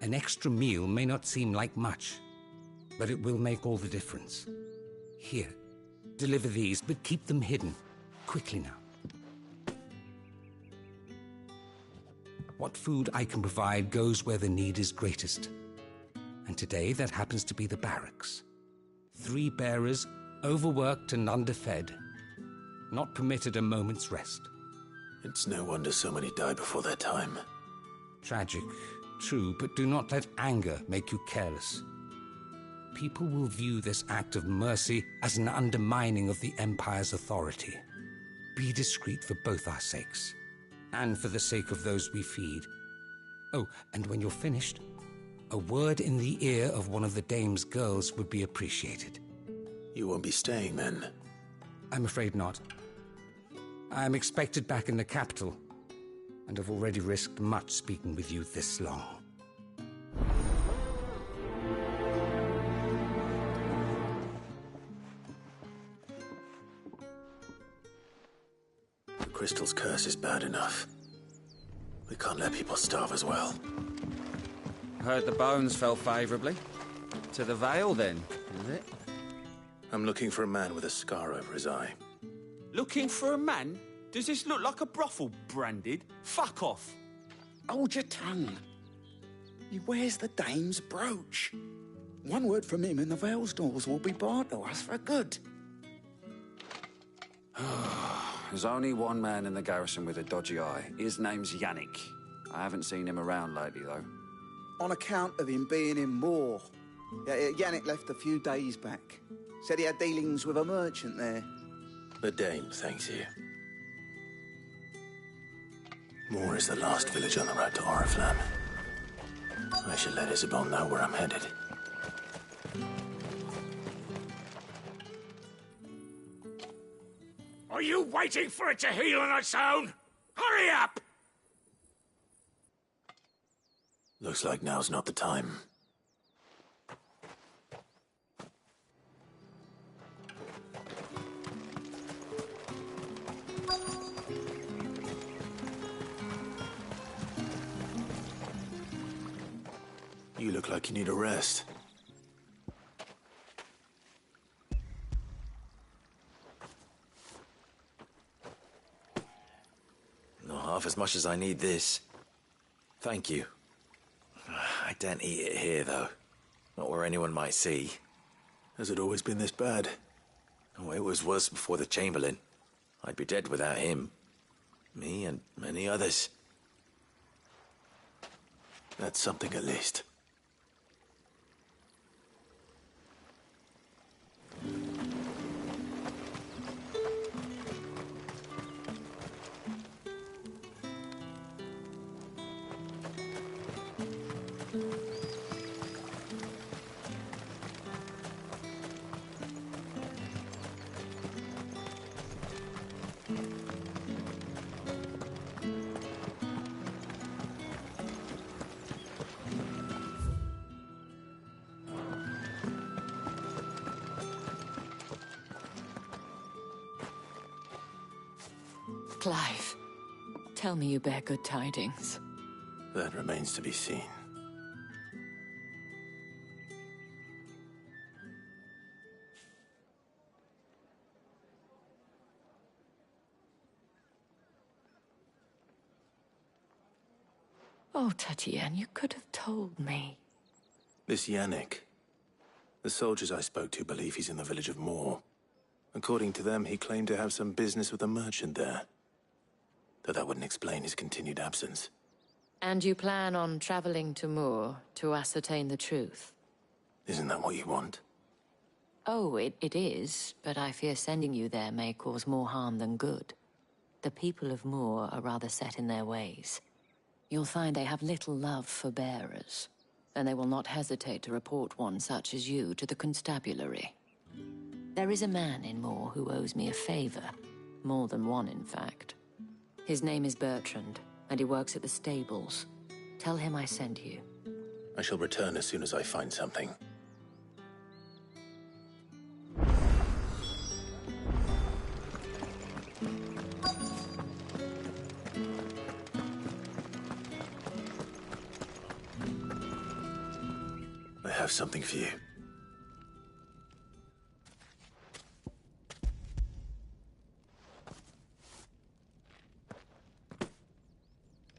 An extra meal may not seem like much, but it will make all the difference. Here, deliver these, but keep them hidden. Quickly now. What food I can provide goes where the need is greatest. And today that happens to be the barracks. 3 bearers, overworked and underfed, not permitted a moment's rest.
It's no wonder so many die before their time.
Tragic, true, but do not let anger make you careless. People will view this act of mercy as an undermining of the Empire's authority. Be discreet for both our sakes, and for the sake of those we feed. Oh, and when you're finished, a word in the ear of one of the Dame's girls would be appreciated.
You won't be staying, then?
I'm afraid not. I am expected back in the capital, and have already risked much speaking with you this long.
The crystal's curse is bad enough. We can't let people starve as well.
Heard the bones fell favourably. To the Vale, then, is it?
I'm looking for a man with a scar over his eye.
Looking for a man? Does this look like a brothel, Branded? Fuck off.
Hold your tongue. He wears the dame's brooch. One word from him and the Vale's doors will be barred to us for good.
There's only one man in the garrison with a dodgy eye. His name's Yannick. I haven't seen him around lately, though.
On account of him being in Moor. Yannick left a few days back. Said he had dealings with a merchant there.
The dame thanks you. Moor is the last village on the road to Oriflamme. I should let Isabel know where I'm headed.
Are you waiting for it to heal on its own? Hurry up!
Looks like now's not the time. You look like you need a rest.
Not half as much as I need this. Thank you. I don't eat it here, though. Not where anyone might see.
Has it always been this bad?
Oh, it was worse before the Chamberlain. I'd be dead without him. Me and many others.
That's something at least.
Clive, tell me you bear good tidings.
That remains to be seen.
Oh, Tatienne, you could have told me.
This Yannick. The soldiers I spoke to believe he's in the village of Moor. According to them, he claimed to have some business with a merchant there. Though that wouldn't explain his continued absence.
And you plan on traveling to Moor to ascertain the truth?
Isn't that what you want?
Oh, it is, but I fear sending you there may cause more harm than good. The people of Moor are rather set in their ways. You'll find they have little love for bearers, and they will not hesitate to report one such as you to the constabulary. There is a man in Moor who owes me a favor. More than one, in fact. His name is Bertrand, and he works at the stables. Tell him I sent you.
I shall return as soon as I find something. I have something for you.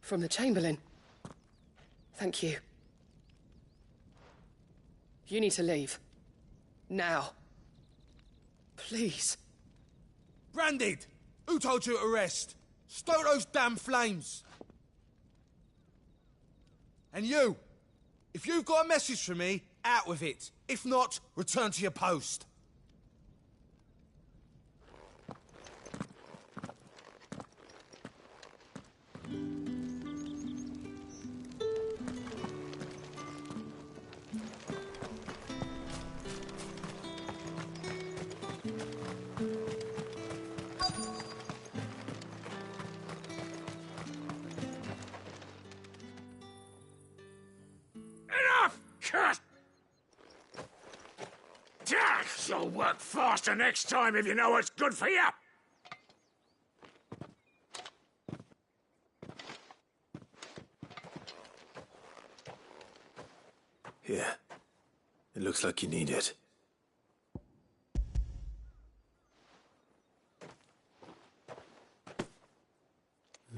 From the Chamberlain. Thank you. You need to leave. Now. Please.
Branded! Who told you to rest? Stoke those damn flames! And you! If you've got a message for me, out with it. If not, return to your post.
Work faster next time if you know what's good for you!
Here. It looks like you need it.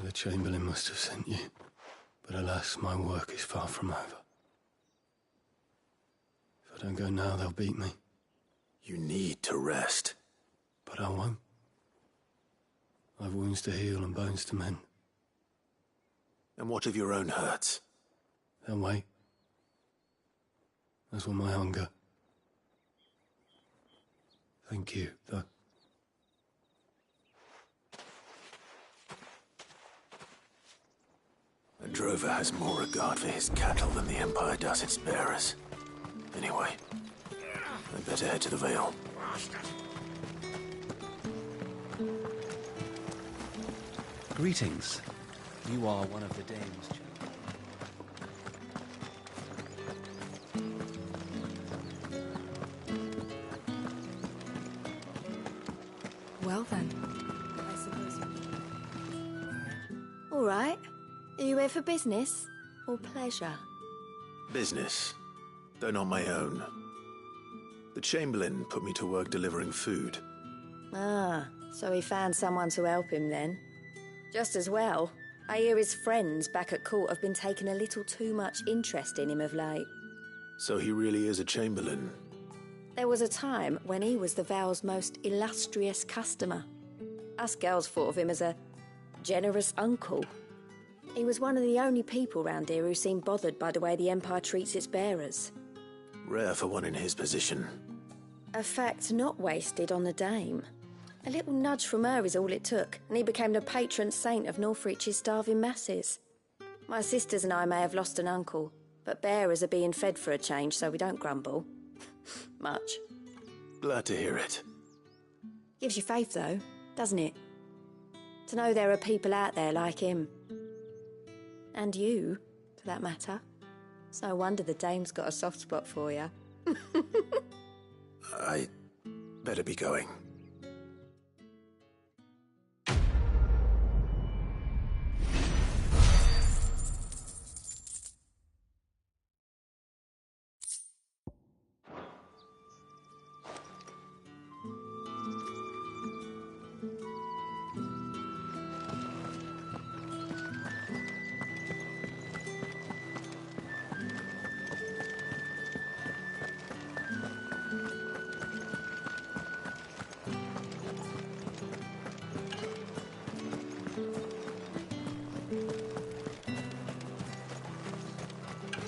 The Chamberlain must have sent you, but alas, my work is far from over. If I don't go now, they'll beat me. You need to rest. But I won't. I've wounds to heal and bones to mend. And what of your own hurts? They'll wait. As will my hunger. Thank you, though. A drover has more regard for his cattle than the Empire does its bearers. Anyway, I'd better head to the Vale.
Greetings. You are one of the dames.
Well then, I suppose you...
All right. Are you here for business or pleasure?
Business, though not my own. The Chamberlain put me to work delivering food.
Ah, so he found someone to help him then. Just as well. I hear his friends back at court have been taking a little too much interest in him of late.
So he really is a Chamberlain.
There was a time when he was the Vale's most illustrious customer. Us girls thought of him as a generous uncle. He was one of the only people round here who seemed bothered by the way the Empire treats its bearers.
Rare for one in his position.
A fact not wasted on the dame. A little nudge from her is all it took, and he became the patron saint of Northreach's starving masses. My sisters and I may have lost an uncle, but bearers are being fed for a change, so we don't grumble. Much.
Glad to hear it.
Gives you faith, though, doesn't it? To know there are people out there like him. And you, for that matter. It's no wonder the dame's got a soft spot for you.
I better be going.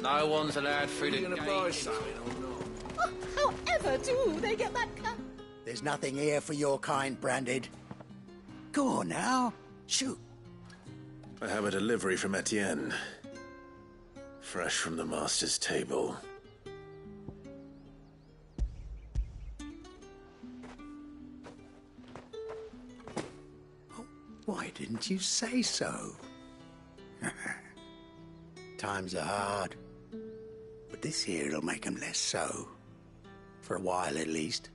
No one's allowed through the
Are you gonna buy something or not?
Oh, however do they get that cut?
There's nothing here for your kind, Branded. Go on now. Shoot.
I have a delivery from Etienne. Fresh from the master's table.
Why didn't you say so? Times are hard. But this here'll make 'em less so. For a while, at least.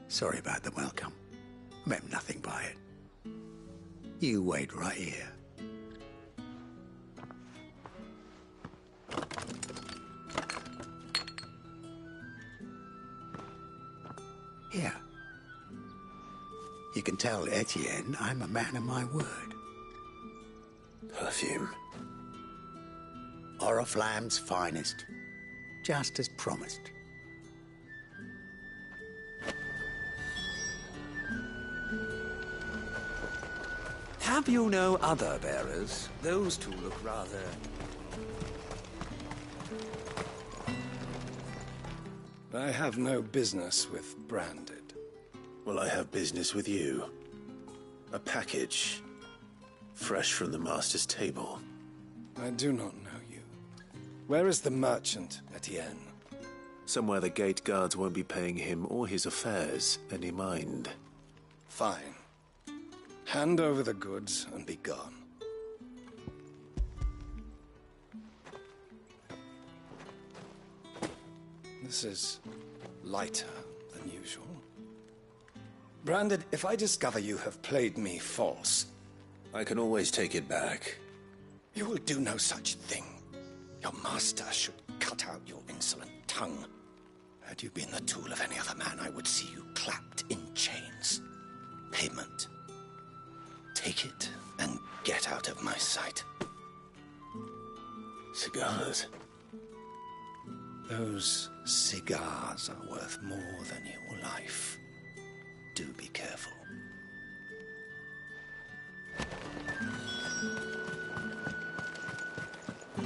Sorry about the welcome. I meant nothing by it. You wait right here. Here. You can tell Etienne I'm a man of my word.
Perfume.
Oriflamme's finest. Just as promised.
Have you no other bearers? Those two look rather...
I have no business with Branded.
Well, I have business with you. A package. Fresh from the master's table.
I do not know you. Where is the merchant, Etienne?
Somewhere the gate guards won't be paying him or his affairs any mind.
Fine. Hand over the goods and be gone. This is lighter than usual. Branded, if I discover you have played me false...
I can always take it back.
You will do no such thing. Your master should cut out your insolent tongue. Had you been the tool of any other man, I would see you clapped in chains. Payment. Take it and get out of my sight.
Cigars?
Those cigars are worth more than your life. Do be careful.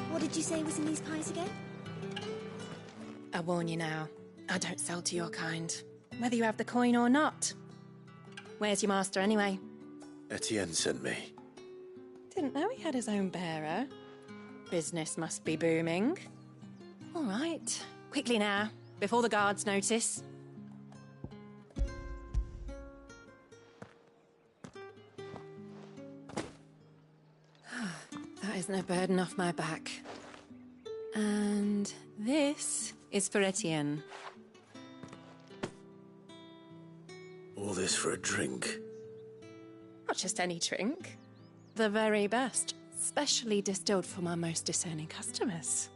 What did you say was in these pies again?
I warn you now, I don't sell to your kind, whether you have the coin or not. Where's your master anyway?
Etienne sent me.
Didn't know he had his own bearer. Business must be booming. All right, quickly now, before the guards notice. That isn't a burden off my back. And this is for Etienne.
All this for a drink?
Not just any drink. The very best, specially distilled for my most discerning customers.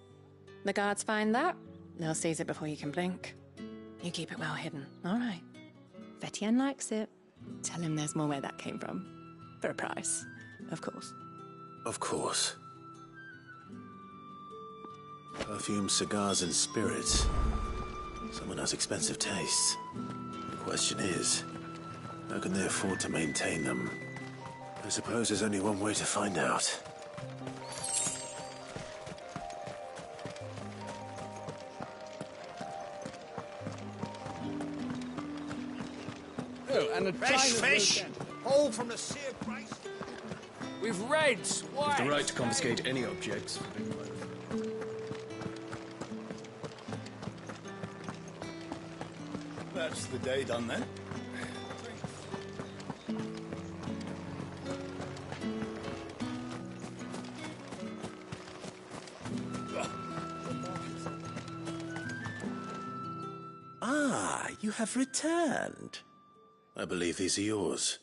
The guards find that, they'll seize it before you can blink. You keep it well hidden, all right? If Etienne likes it, tell him there's more where that came from. For a price, of course.
Of course. Perfume, cigars, and spirits. Someone has expensive tastes. The question is, how can they afford to maintain them? I suppose there's only one way to find out.
Oh, and a
Fresh fish!
All from the Sea of Grace. With reds, white.
The right to confiscate any objects.
That's the day done then.
Ah, you have returned.
I believe these are yours.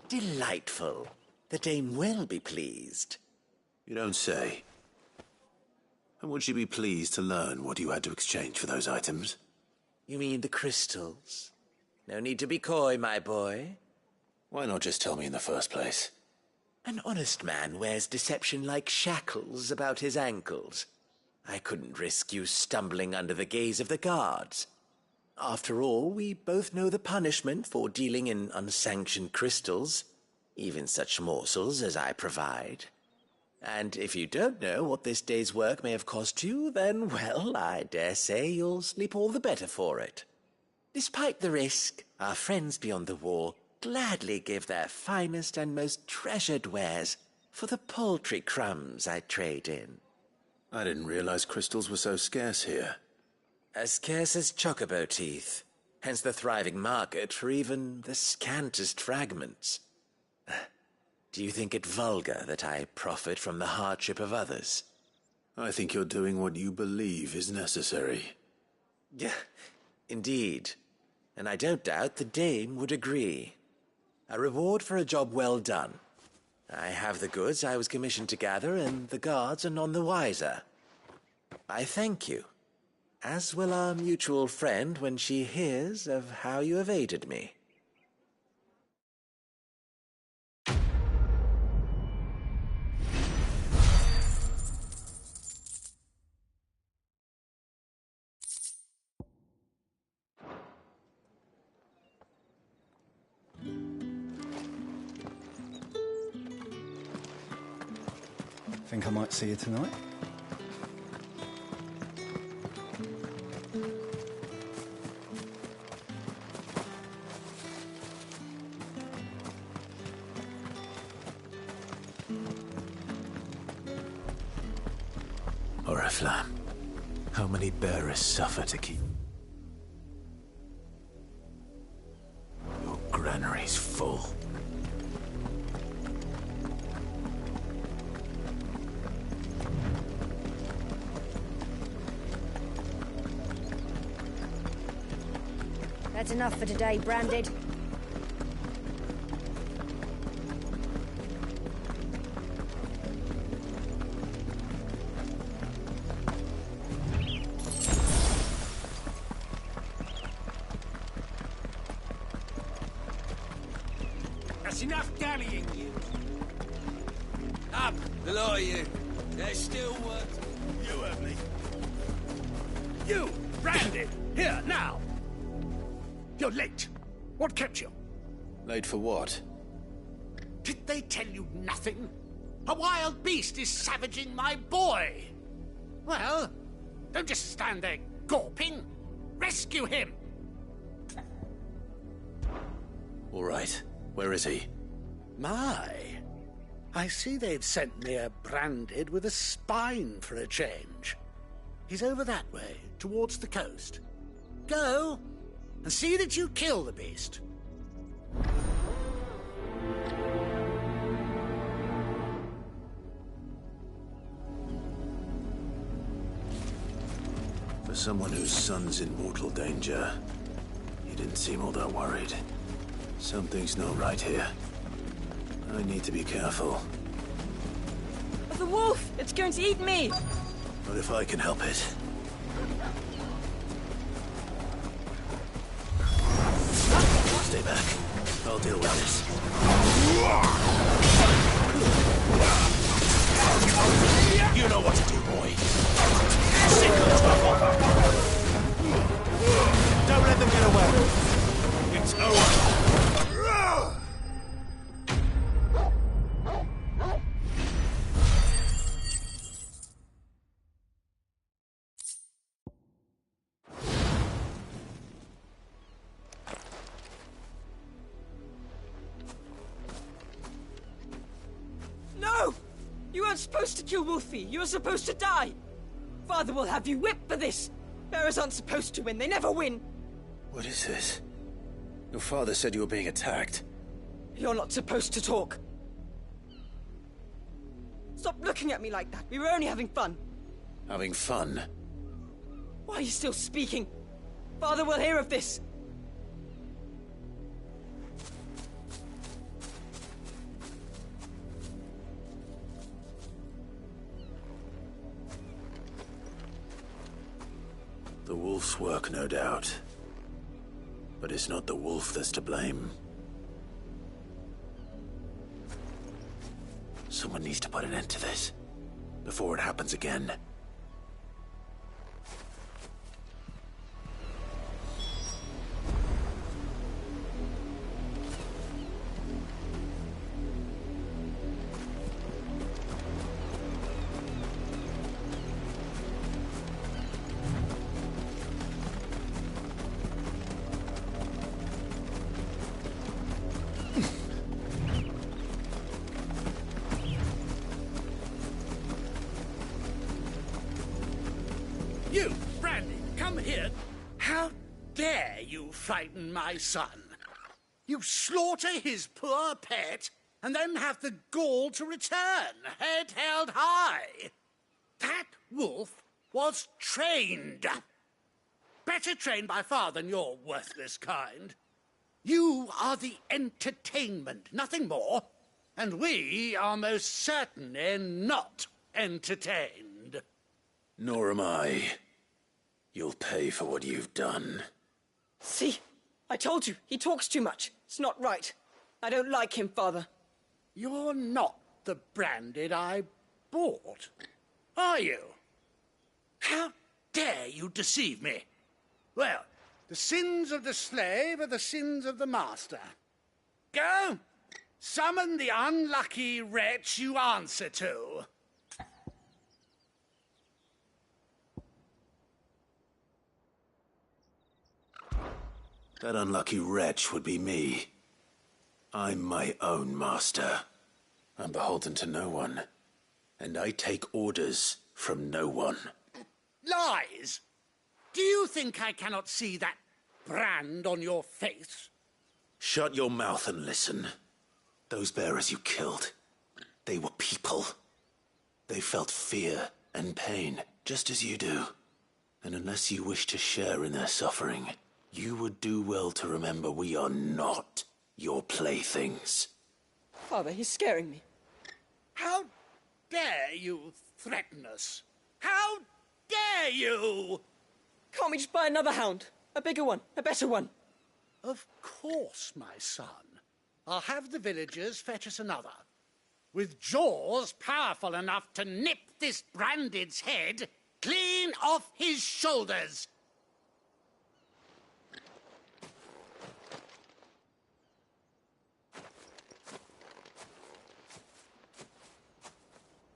Delightful. The dame will be pleased.
You don't say. And would she be pleased to learn what you had to exchange for those items?
You mean the crystals? No need to be coy, my boy.
Why not just tell me in the first place?
An honest man wears deception like shackles about his ankles. I couldn't risk you stumbling under the gaze of the guards. After all, we both know the punishment for dealing in unsanctioned crystals, even such morsels as I provide. And if you don't know what this day's work may have cost you, then, well, I dare say you'll sleep all the better for it. Despite the risk, our friends beyond the wall gladly give their finest and most treasured wares for the paltry crumbs I trade in.
I didn't realize crystals were so scarce here.
As scarce as chocobo teeth, hence the thriving market for even the scantest fragments. Do you think it vulgar that I profit from the hardship of others?
I think you're doing what you believe is necessary.
Yeah, indeed. And I don't doubt the dame would agree. A reward for a job well done. I have the goods I was commissioned to gather, and the guards are none the wiser. I thank you, as will our mutual friend when she hears of how you have aided me.
Think I might see you tonight?
Oriflamme, how many bearers suffer to keep your nightfall.
That's enough for today, Branded.
That's enough dallying, you.
Up, the lot of you. There's still work.
You heard me. You, Branded, here, now. You're late. What kept you?
Late for what?
Did they tell you nothing? A wild beast is savaging my boy. Well, don't just stand there gawping. Rescue him.
All right. Where is he?
My. I see they've sent me a Branded with a spine for a change. He's over that way, towards the coast. Go, and see that you kill the beast.
For someone whose son's in mortal danger, he didn't seem all that worried. Something's not right here. I need to be careful.
The wolf! It's going to eat me!
What if I can help it? Stay back. I'll deal with this.
You know what to do, boy.
Don't let them get away.
It's over.
No! You weren't supposed to kill Wolfie. You were supposed to die. Father will have you whipped for this. Bearers aren't supposed to win. They never win.
What is this? Your father said you were being attacked.
You're not supposed to talk. Stop looking at me like that. We were only having fun.
Having fun?
Why are you still speaking? Father will hear of this.
The wolf's work, no doubt. But it's not the wolf that's to blame. Someone needs to put an end to this, before it happens again.
You, Brandy, come here. How dare you frighten my son? You slaughter his poor pet, and then have the gall to return, head held high. That wolf was trained. Better trained by far than your worthless kind. You are the entertainment, nothing more. And we are most certainly not entertained.
Nor am I. You'll pay for what you've done.
See? I told you, he talks too much. It's not right. I don't like him, Father.
You're not the Branded I bought, are you? How dare you deceive me? Well, the sins of the slave are the sins of the master. Go, summon the unlucky wretch you answer to.
That unlucky wretch would be me. I'm my own master. I'm beholden to no one. And I take orders from no one.
Lies! Do you think I cannot see that brand on your face?
Shut your mouth and listen. Those bearers you killed, they were people. They felt fear and pain, just as you do. And unless you wish to share in their suffering, you would do well to remember we are not your playthings.
Father, he's scaring me.
How dare you threaten us? How dare you?
Can't we just buy another hound? A bigger one, a better one.
Of course, my son. I'll have the villagers fetch us another. With jaws powerful enough to nip this Branded's head clean off his shoulders.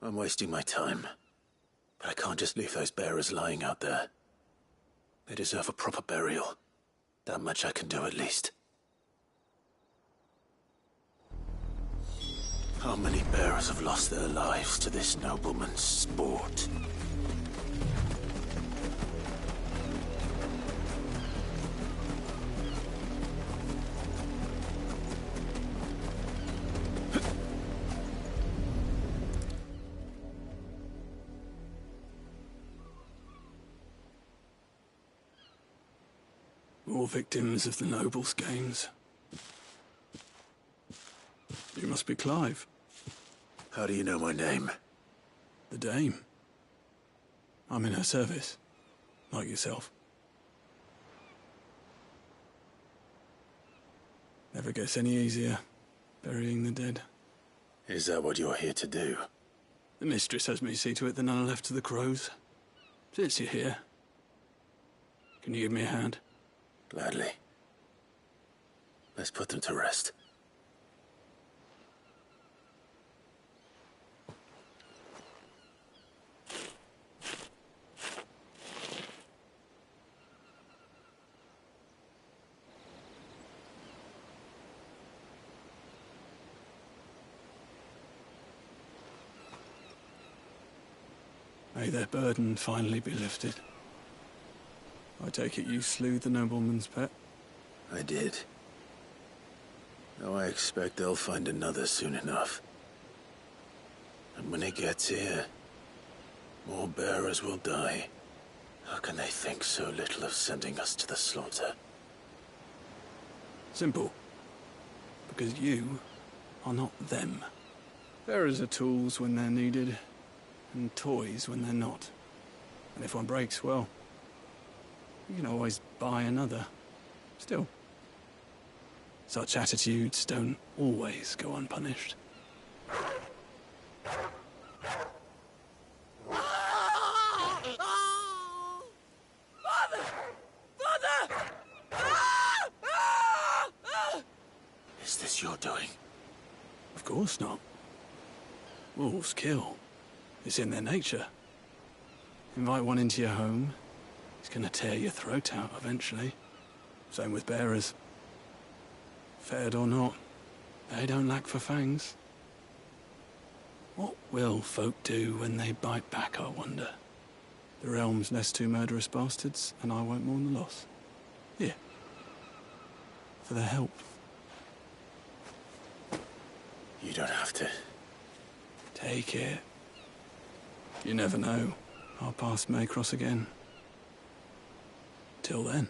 I'm wasting my time. But I can't just leave those bearers lying out there. They deserve a proper burial. That much I can do at least. How many bearers have lost their lives to this nobleman's sport?
More victims of the nobles' games. You must be Clive.
How do you know my name?
The Dame. I'm in her service, like yourself. Never gets any easier, burying the dead.
Is that what you're here to do?
The mistress has me see to it that none are left to the crows. Since you're here, can you give me a hand?
Gladly. Let's put them to rest.
May their burden finally be lifted. I take it you slew the nobleman's pet?
I did. Now I expect they'll find another soon enough. And when it gets here, more bearers will die. How can they think so little of sending us to the slaughter?
Simple. Because you are not them. Bearers are tools when they're needed, and toys when they're not. And if one breaks, well, you can always buy another. Still, such attitudes don't always go unpunished.
Father! Father!
Is this your doing?
Of course not. Wolves kill. It's in their nature. Invite one into your home, he's gonna tear your throat out eventually. Same with bearers. Fed or not, they don't lack for fangs. What will folk do when they bite back, I wonder? The realm's less two murderous bastards, and I won't mourn the loss. Here. For their help.
You don't have to.
Take it. You never know. Our paths may cross again. Till then.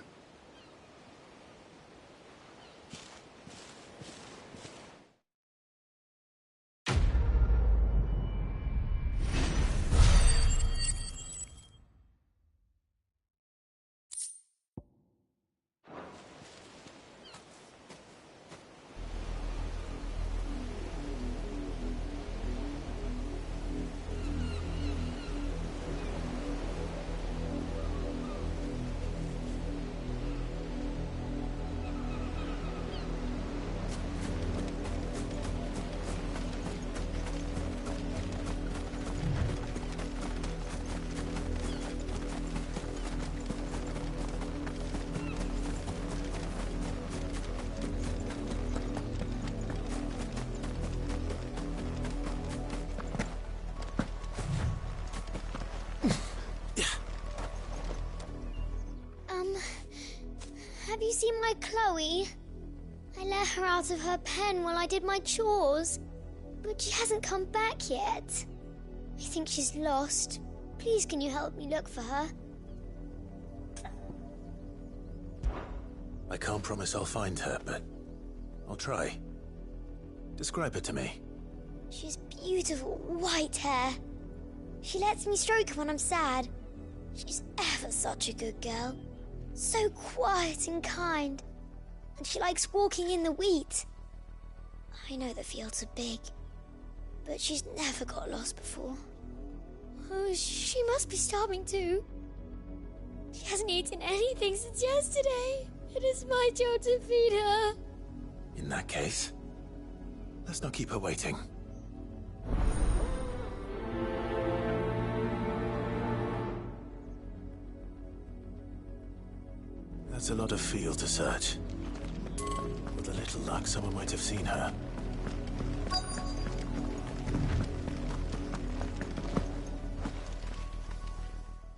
Have you seen my Chloe? I let her out of her pen while I did my chores, but she hasn't come back yet. I think she's lost. Please, can you help me look for her?
I can't promise I'll find her, but I'll try. Describe her to me.
She's beautiful white hair. She lets me stroke her when I'm sad. She's ever such a good girl. So quiet and kind. And she likes walking in the wheat. I know the fields are big, but she's never got lost before. Oh, she must be starving too. She hasn't eaten anything since yesterday. It is my job to feed her.
In that case, let's not keep her waiting. That's a lot of field to search. With a little luck, someone might have seen her.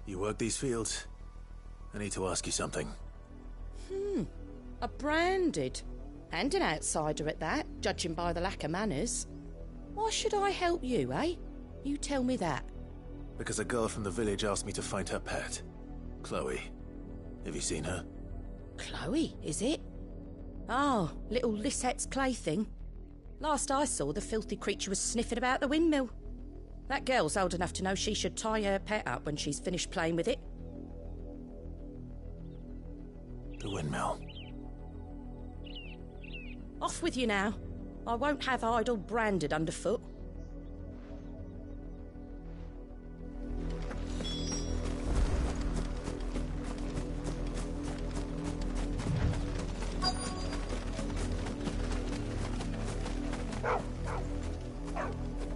You work these fields? I need to ask you something.
A branded. And an outsider at that, judging by the lack of manners. Why should I help you, eh? You tell me that.
Because a girl from the village asked me to find her pet. Chloe. Have you seen her?
Chloe, is it? Oh, little Lisette's plaything. Last I saw, the filthy creature was sniffing about the windmill. That girl's old enough to know she should tie her pet up when she's finished playing with it.
The windmill.
Off with you now. I won't have idle branded underfoot.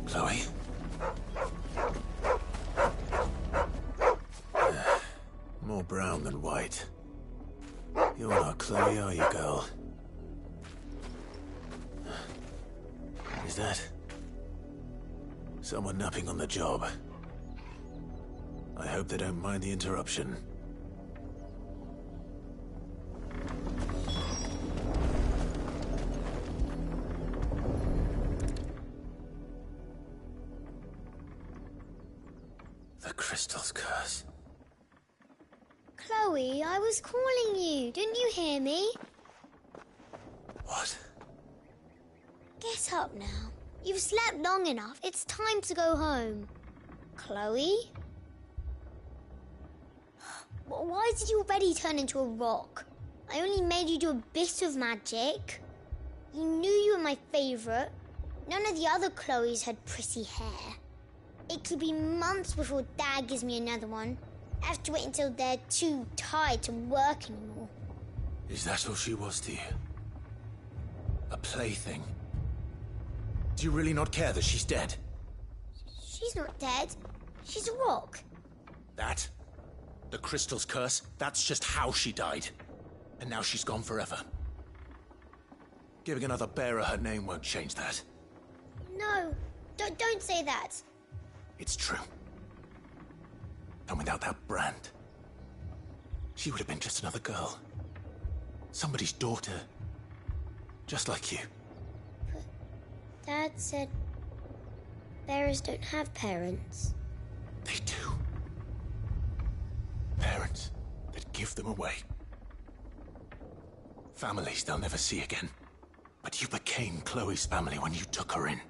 Chloe? More brown than white. You're not Chloe, are you, girl? Is that someone napping on the job? I hope they don't mind the interruption. The crystal's curse.
Chloe, I was calling you. Didn't you hear me?
What?
Get up now. You've slept long enough. It's time to go home. Chloe? Why did you already turn into a rock? I only made you do a bit of magic. You knew you were my favourite. None of the other Chloes had pretty hair. It could be months before Dad gives me another one. I have to wait until they're too tired to work anymore.
Is that all she was to you? A plaything? Do you really not care that she's dead?
She's not dead. She's a rock.
That? The crystal's curse? That's just how she died. And now she's gone forever. Giving another bearer her name won't change that.
No, don't say that.
It's true. And without that brand, she would have been just another girl. Somebody's daughter. Just like you.
But Dad said bearers don't have parents.
They do. Parents that give them away. Families they'll never see again. But you became Chloe's family when you took her in.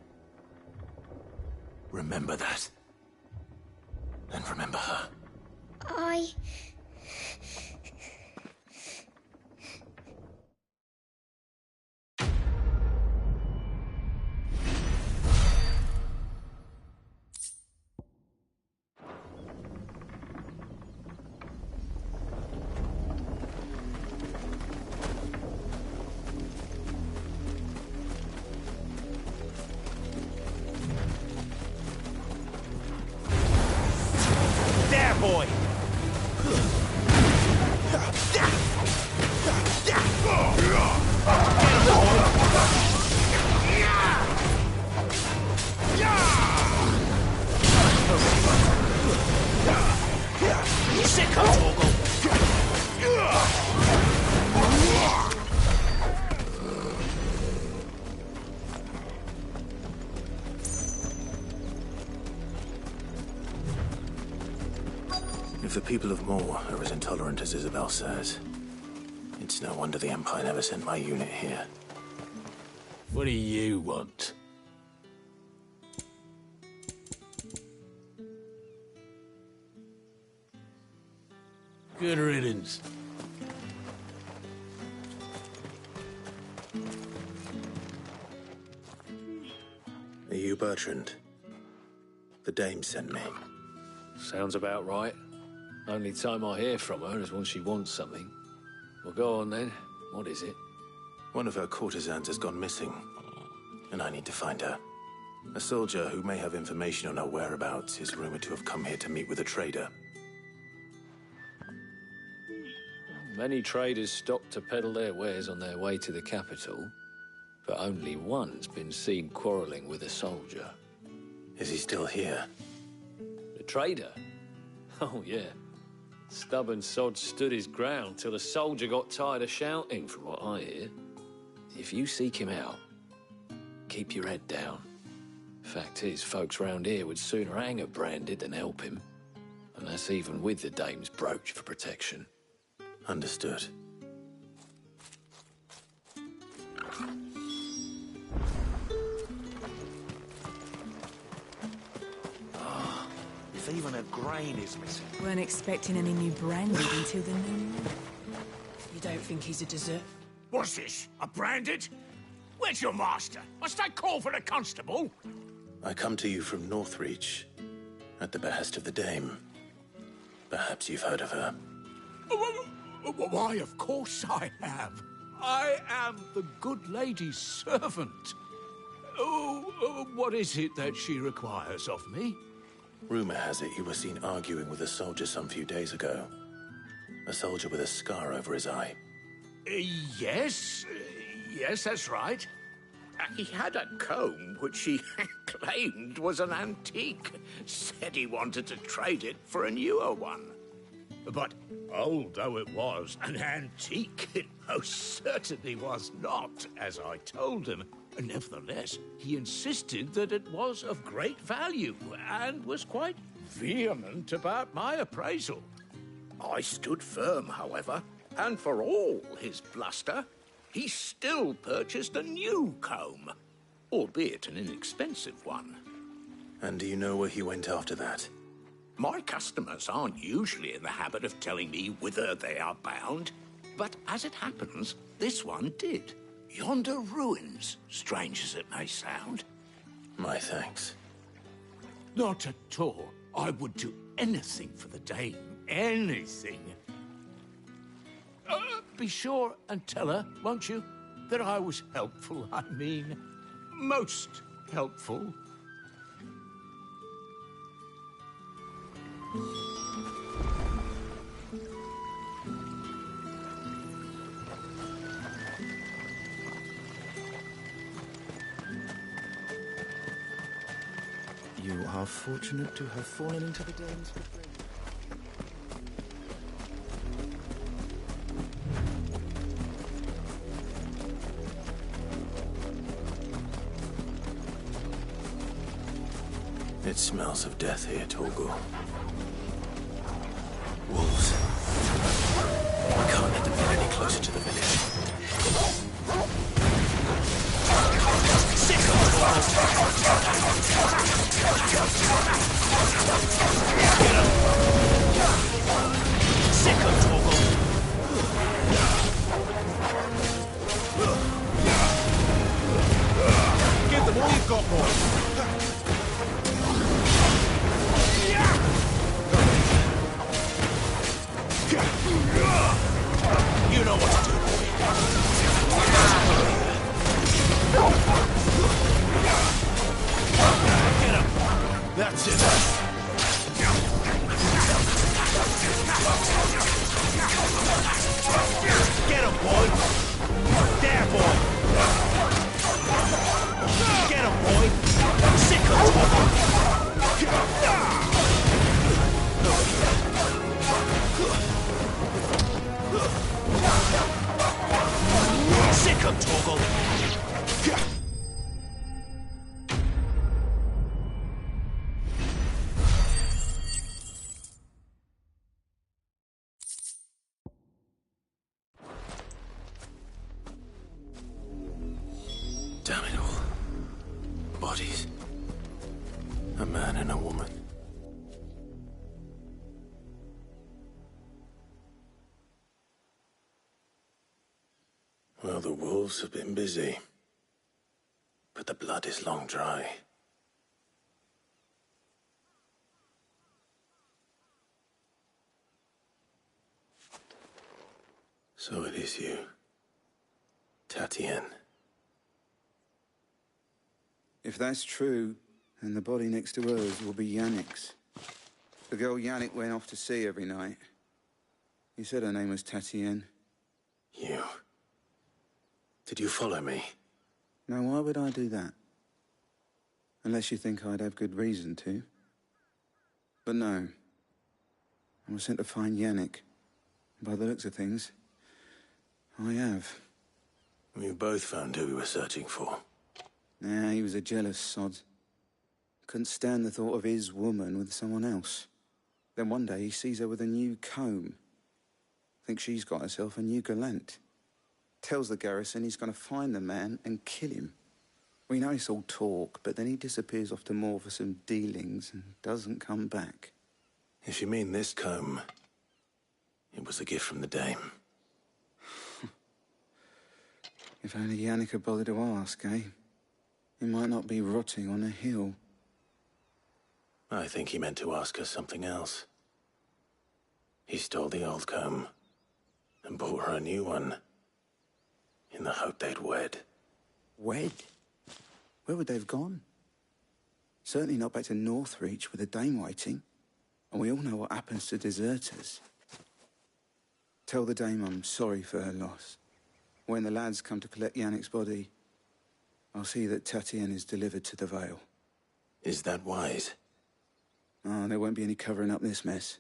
Remember that. And remember her.
There, boy!
If the people of Moor are as intolerant as Isabel says, it's no wonder the Empire never sent my unit here.
What do you want? Good riddance.
Are you Bertrand? The dame sent me.
Sounds about right. Only time I hear from her is when she wants something. Well, go on then. What is it?
One of her courtesans has gone missing, and I need to find her. A soldier who may have information on her whereabouts is rumored to have come here to meet with a trader.
Many traders stop to peddle their wares on their way to the capital, but only one's been seen quarrelling with a soldier.
Is he still here?
The trader? Oh, yeah. Stubborn sod stood his ground till the soldier got tired of shouting, from what I hear. If you seek him out, keep your head down. Fact is, folks round here would sooner hang a branded than help him. And that's even with the dame's brooch for protection.
Understood.
If even a grain is missing.
Weren't expecting any new branded until the new moon.
You don't think he's a dessert?
What's this? A branded? Where's your master? Must I call for the constable?
I come to you from Northreach, at the behest of the dame. Perhaps you've heard of her.
Why, of course I have. I am the good lady's servant. What is it that she requires of me?
Rumor has it you were seen arguing with a soldier some few days ago. A soldier with a scar over his eye.
Yes, that's right. He had a comb which he claimed was an antique. Said he wanted to trade it for a newer one. But old though it was, an antique it most certainly was not, as I told him. Nevertheless, he insisted that it was of great value, and was quite vehement about my appraisal. I stood firm, however, and for all his bluster, he still purchased a new comb, albeit an inexpensive one.
And do you know where he went after that?
My customers aren't usually in the habit of telling me whither they are bound, but as it happens, this one did. Yonder ruins, strange as it may sound.
My thanks.
Not at all. I would do anything for the dame. Anything. Be sure and tell her, won't you, that I was helpful. I mean, most helpful.
You are fortunate to have fallen into the dame's good graces.
It smells of death here, Torgal. Wolves. I can't let them get any closer to the village.
Sick of Torgal.
Give them all you've got, boy.
You know what to do, boy. Get up. That's it.
bodies. A man and a woman. Well, the wolves have been busy. But the blood is long dry. So it is you, Tatienne.
If that's true, then the body next to hers will be Yannick's. The girl Yannick went off to see every night. He said her name was Tatienne.
You... Did you follow me?
Now, why would I do that? Unless you think I'd have good reason to. But no. I was sent to find Yannick. By the looks of things, I have.
We both found who we were searching for.
Nah, he was a jealous sod. Couldn't stand the thought of his woman with someone else. Then one day he sees her with a new comb. Thinks she's got herself a new gallant. Tells the garrison he's going to find the man and kill him. We know it's all talk, but then he disappears off to Moor for some dealings and doesn't come back.
If you mean this comb, it was a gift from the dame.
If only Yannick had bothered to ask, eh? He might not be rotting on a hill.
I think he meant to ask her something else. He stole the old comb and bought her a new one in the hope they'd wed.
Wed? Where would they have gone? Certainly not back to Northreach with a dame waiting. And we all know what happens to deserters. Tell the dame I'm sorry for her loss. When the lads come to collect Yannick's body, I'll see that Tatienne is delivered to the Vale.
Is that wise?
Oh, there won't be any covering up this mess.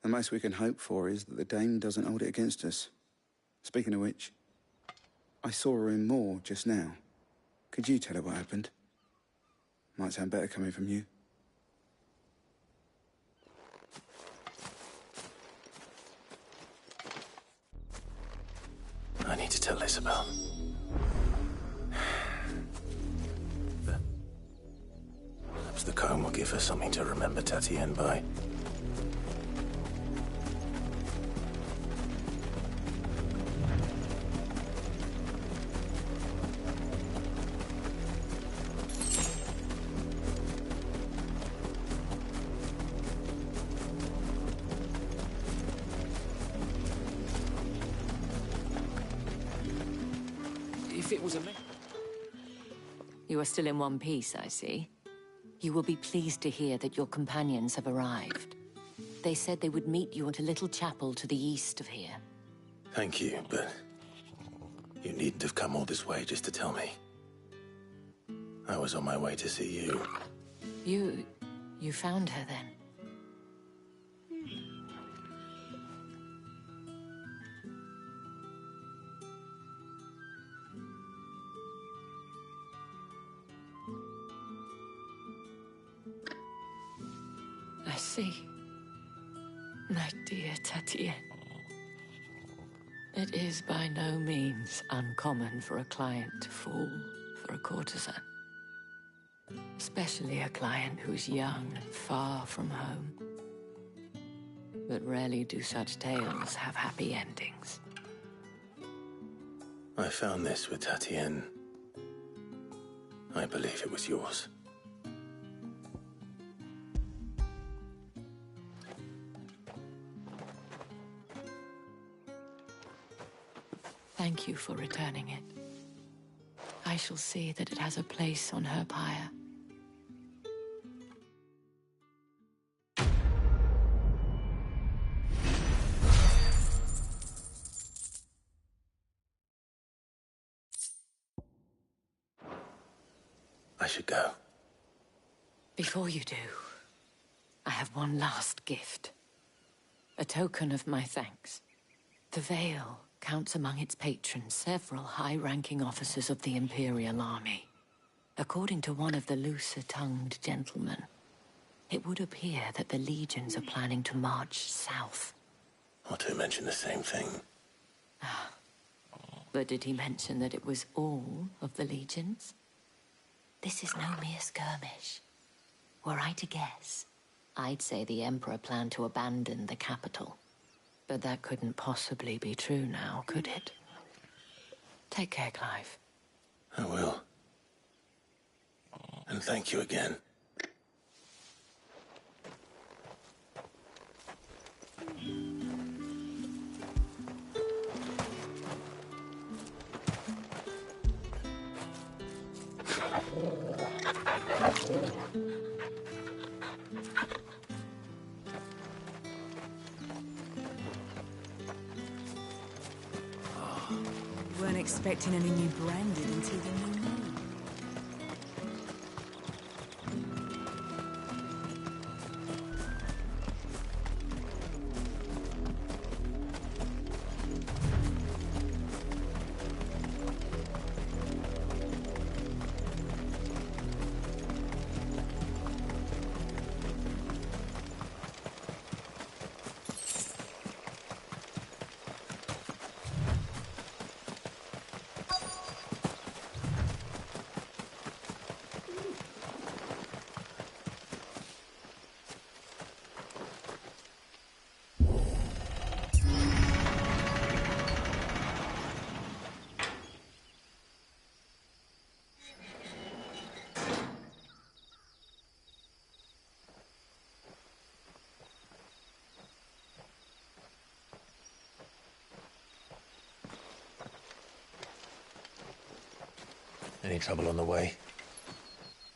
The most we can hope for is that the dame doesn't hold it against us. Speaking of which, I saw her in Moor just now. Could you tell her what happened? Might sound better coming from you.
I need to tell Isabel. Perhaps the comb will give her something to remember Tatienne by.
If it was a man...
You are still in one piece, I see. You will be pleased to hear that your companions have arrived. They said they would meet you at a little chapel to the east of here.
Thank you, but you needn't have come all this way just to tell me. I was on my way to see you.
You found her then? I see. My dear Tatienne. It is by no means uncommon for a client to fall for a courtesan. Especially a client who's young and far from home. But rarely do such tales have happy endings.
I found this with Tatienne. I believe it was yours.
Thank you for returning it. I shall see that it has a place on her pyre.
I should go.
Before you do, I have one last gift. A token of my thanks. The Vale counts among its patrons several high-ranking officers of the Imperial Army. According to one of the looser-tongued gentlemen, it would appear that the legions are planning to march south.
Or to mention the same thing.
But did he mention that it was all of the legions? This is no mere skirmish. Were I to guess, I'd say the Emperor planned to abandon the capital. But that couldn't possibly be true now, could it? Take care, Clive.
I will. And thank you again.
Weren't expecting any new branded until the new moon.
Any trouble on the way?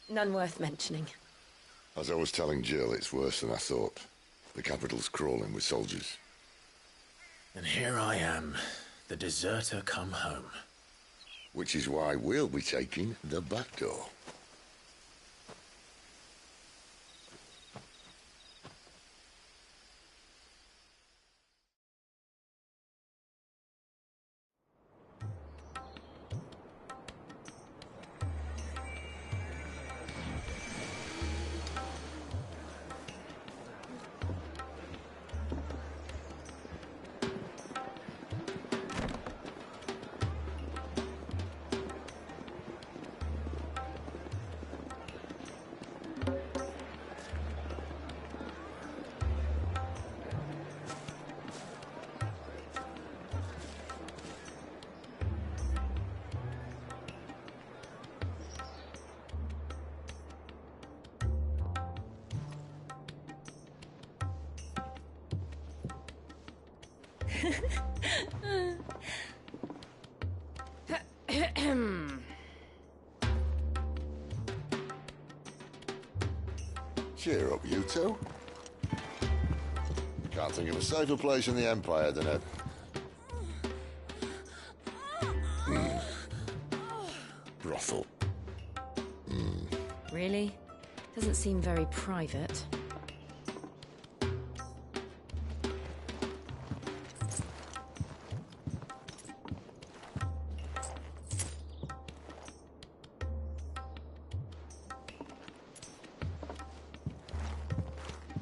None worth mentioning.
As I was telling Jill, it's worse than I thought. The capital's crawling with soldiers.
And here I am, the deserter come home.
Which is why we'll be taking the back door. Cheer up, you two. Can't think of a safer place in the Empire than a... brothel.
Really? Doesn't seem very private.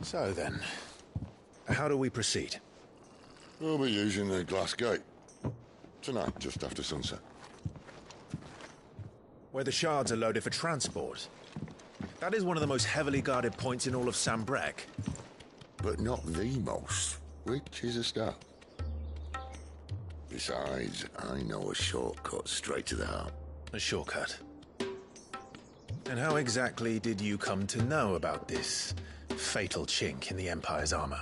So then, how do we proceed?
We'll be using the glass gate. Tonight, just after sunset.
Where the shards are loaded for transport. That is one of the most heavily guarded points in all of Sambrek.
But not the most, which is a start. Besides, I know a shortcut straight to the heart.
A shortcut? And how exactly did you come to know about this fatal chink in the Empire's armor?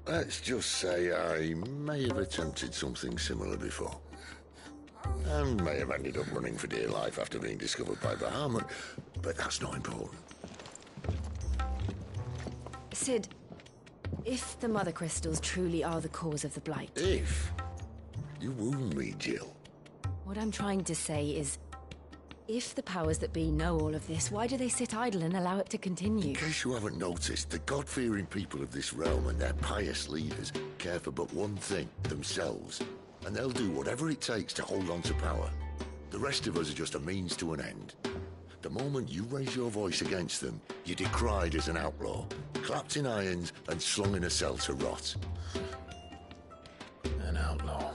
Let's just say I may have attempted something similar before. And may have ended up running for dear life after being discovered by Bahamut, but that's not important.
Sid, if the Mother Crystals truly are the cause of the Blight...
If? You wound me, Jill.
What I'm trying to say is, if the powers that be know all of this, why do they sit idle and allow it to continue?
In case you haven't noticed, the God-fearing people of this realm and their pious leaders care for but one thing, themselves. And they'll do whatever it takes to hold on to power. The rest of us are just a means to an end. The moment you raise your voice against them, you're decried as an outlaw, clapped in irons and slung in a cell to rot.
An outlaw.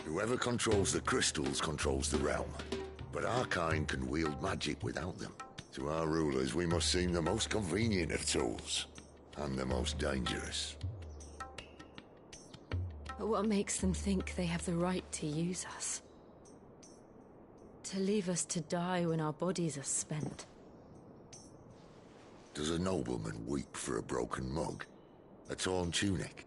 Whoever controls the crystals controls the realm. But our kind can wield magic without them. To our rulers, we must seem the most convenient of tools, and the most dangerous.
But what makes them think they have the right to use us? To leave us to die when our bodies are spent?
Does a nobleman weep for a broken mug? A torn tunic?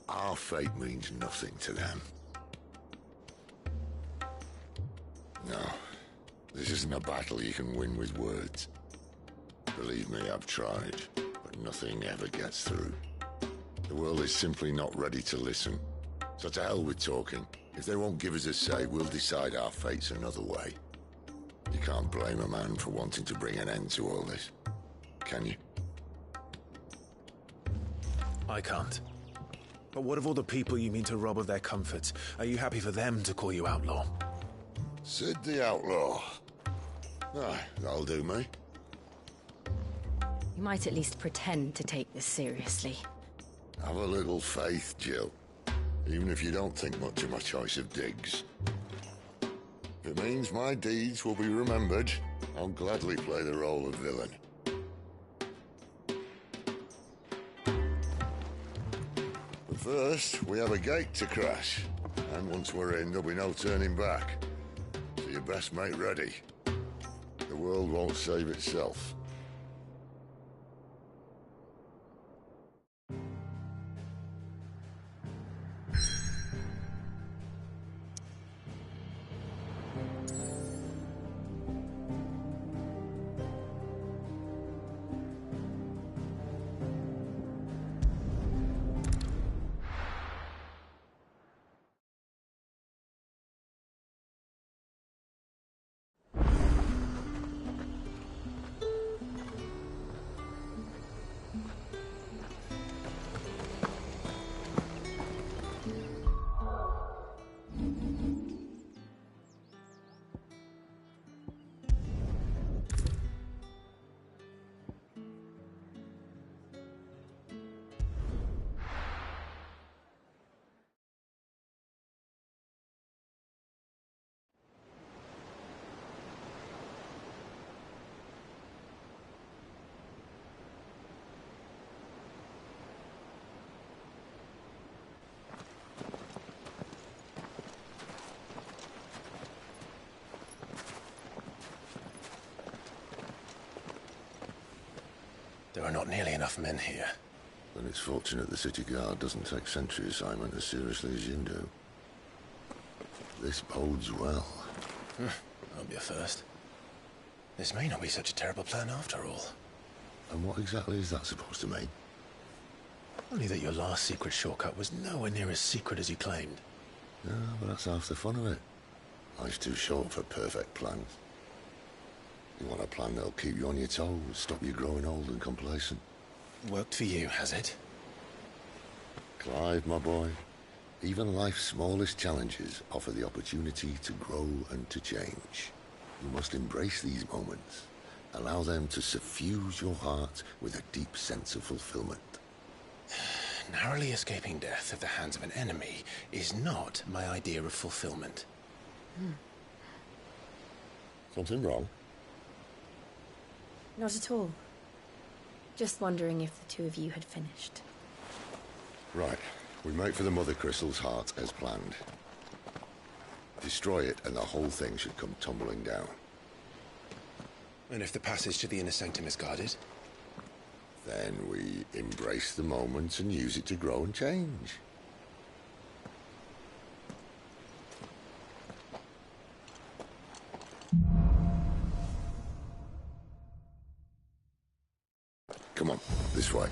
Our fate means nothing to them. No, this isn't a battle you can win with words. Believe me, I've tried, but nothing ever gets through. The world is simply not ready to listen. So to hell with talking. If they won't give us a say, we'll decide our fates another way. You can't blame a man for wanting to bring an end to all this, can you?
I can't. But what of all the people you mean to rob of their comforts? Are you happy for them to call you outlaw?
Sid the Outlaw. Ah, that'll do me.
You might at least pretend to take this seriously.
Have a little faith, Jill. Even if you don't think much of my choice of digs. If it means my deeds will be remembered, I'll gladly play the role of villain. But first, we have a gate to crash. And once we're in, there'll be no turning back. So you best make ready. The world won't save itself.
There are not nearly enough men here.
Then it's fortunate the city guard doesn't take sentry assignment as seriously as you do. This bodes well.
That'll be a first. This may not be such a terrible plan after all.
And what exactly is that supposed to mean?
Only that your last secret shortcut was nowhere near as secret as you claimed.
Yeah, but that's half the fun of it. Life's too short for perfect plans. You want a plan that'll keep you on your toes, stop you growing old and complacent.
Worked for you, has it?
Clive, my boy, even life's smallest challenges offer the opportunity to grow and to change. You must embrace these moments. Allow them to suffuse your heart with a deep sense of fulfillment.
Narrowly escaping death at the hands of an enemy is not my idea of fulfillment.
Something wrong?
Not at all. Just wondering if the two of you had finished.
Right. We make for the Mother Crystal's heart as planned. Destroy it and the whole thing should come tumbling down.
And if the passage to the inner sanctum is guarded?
Then we embrace the moment and use it to grow and change. Come on, this way.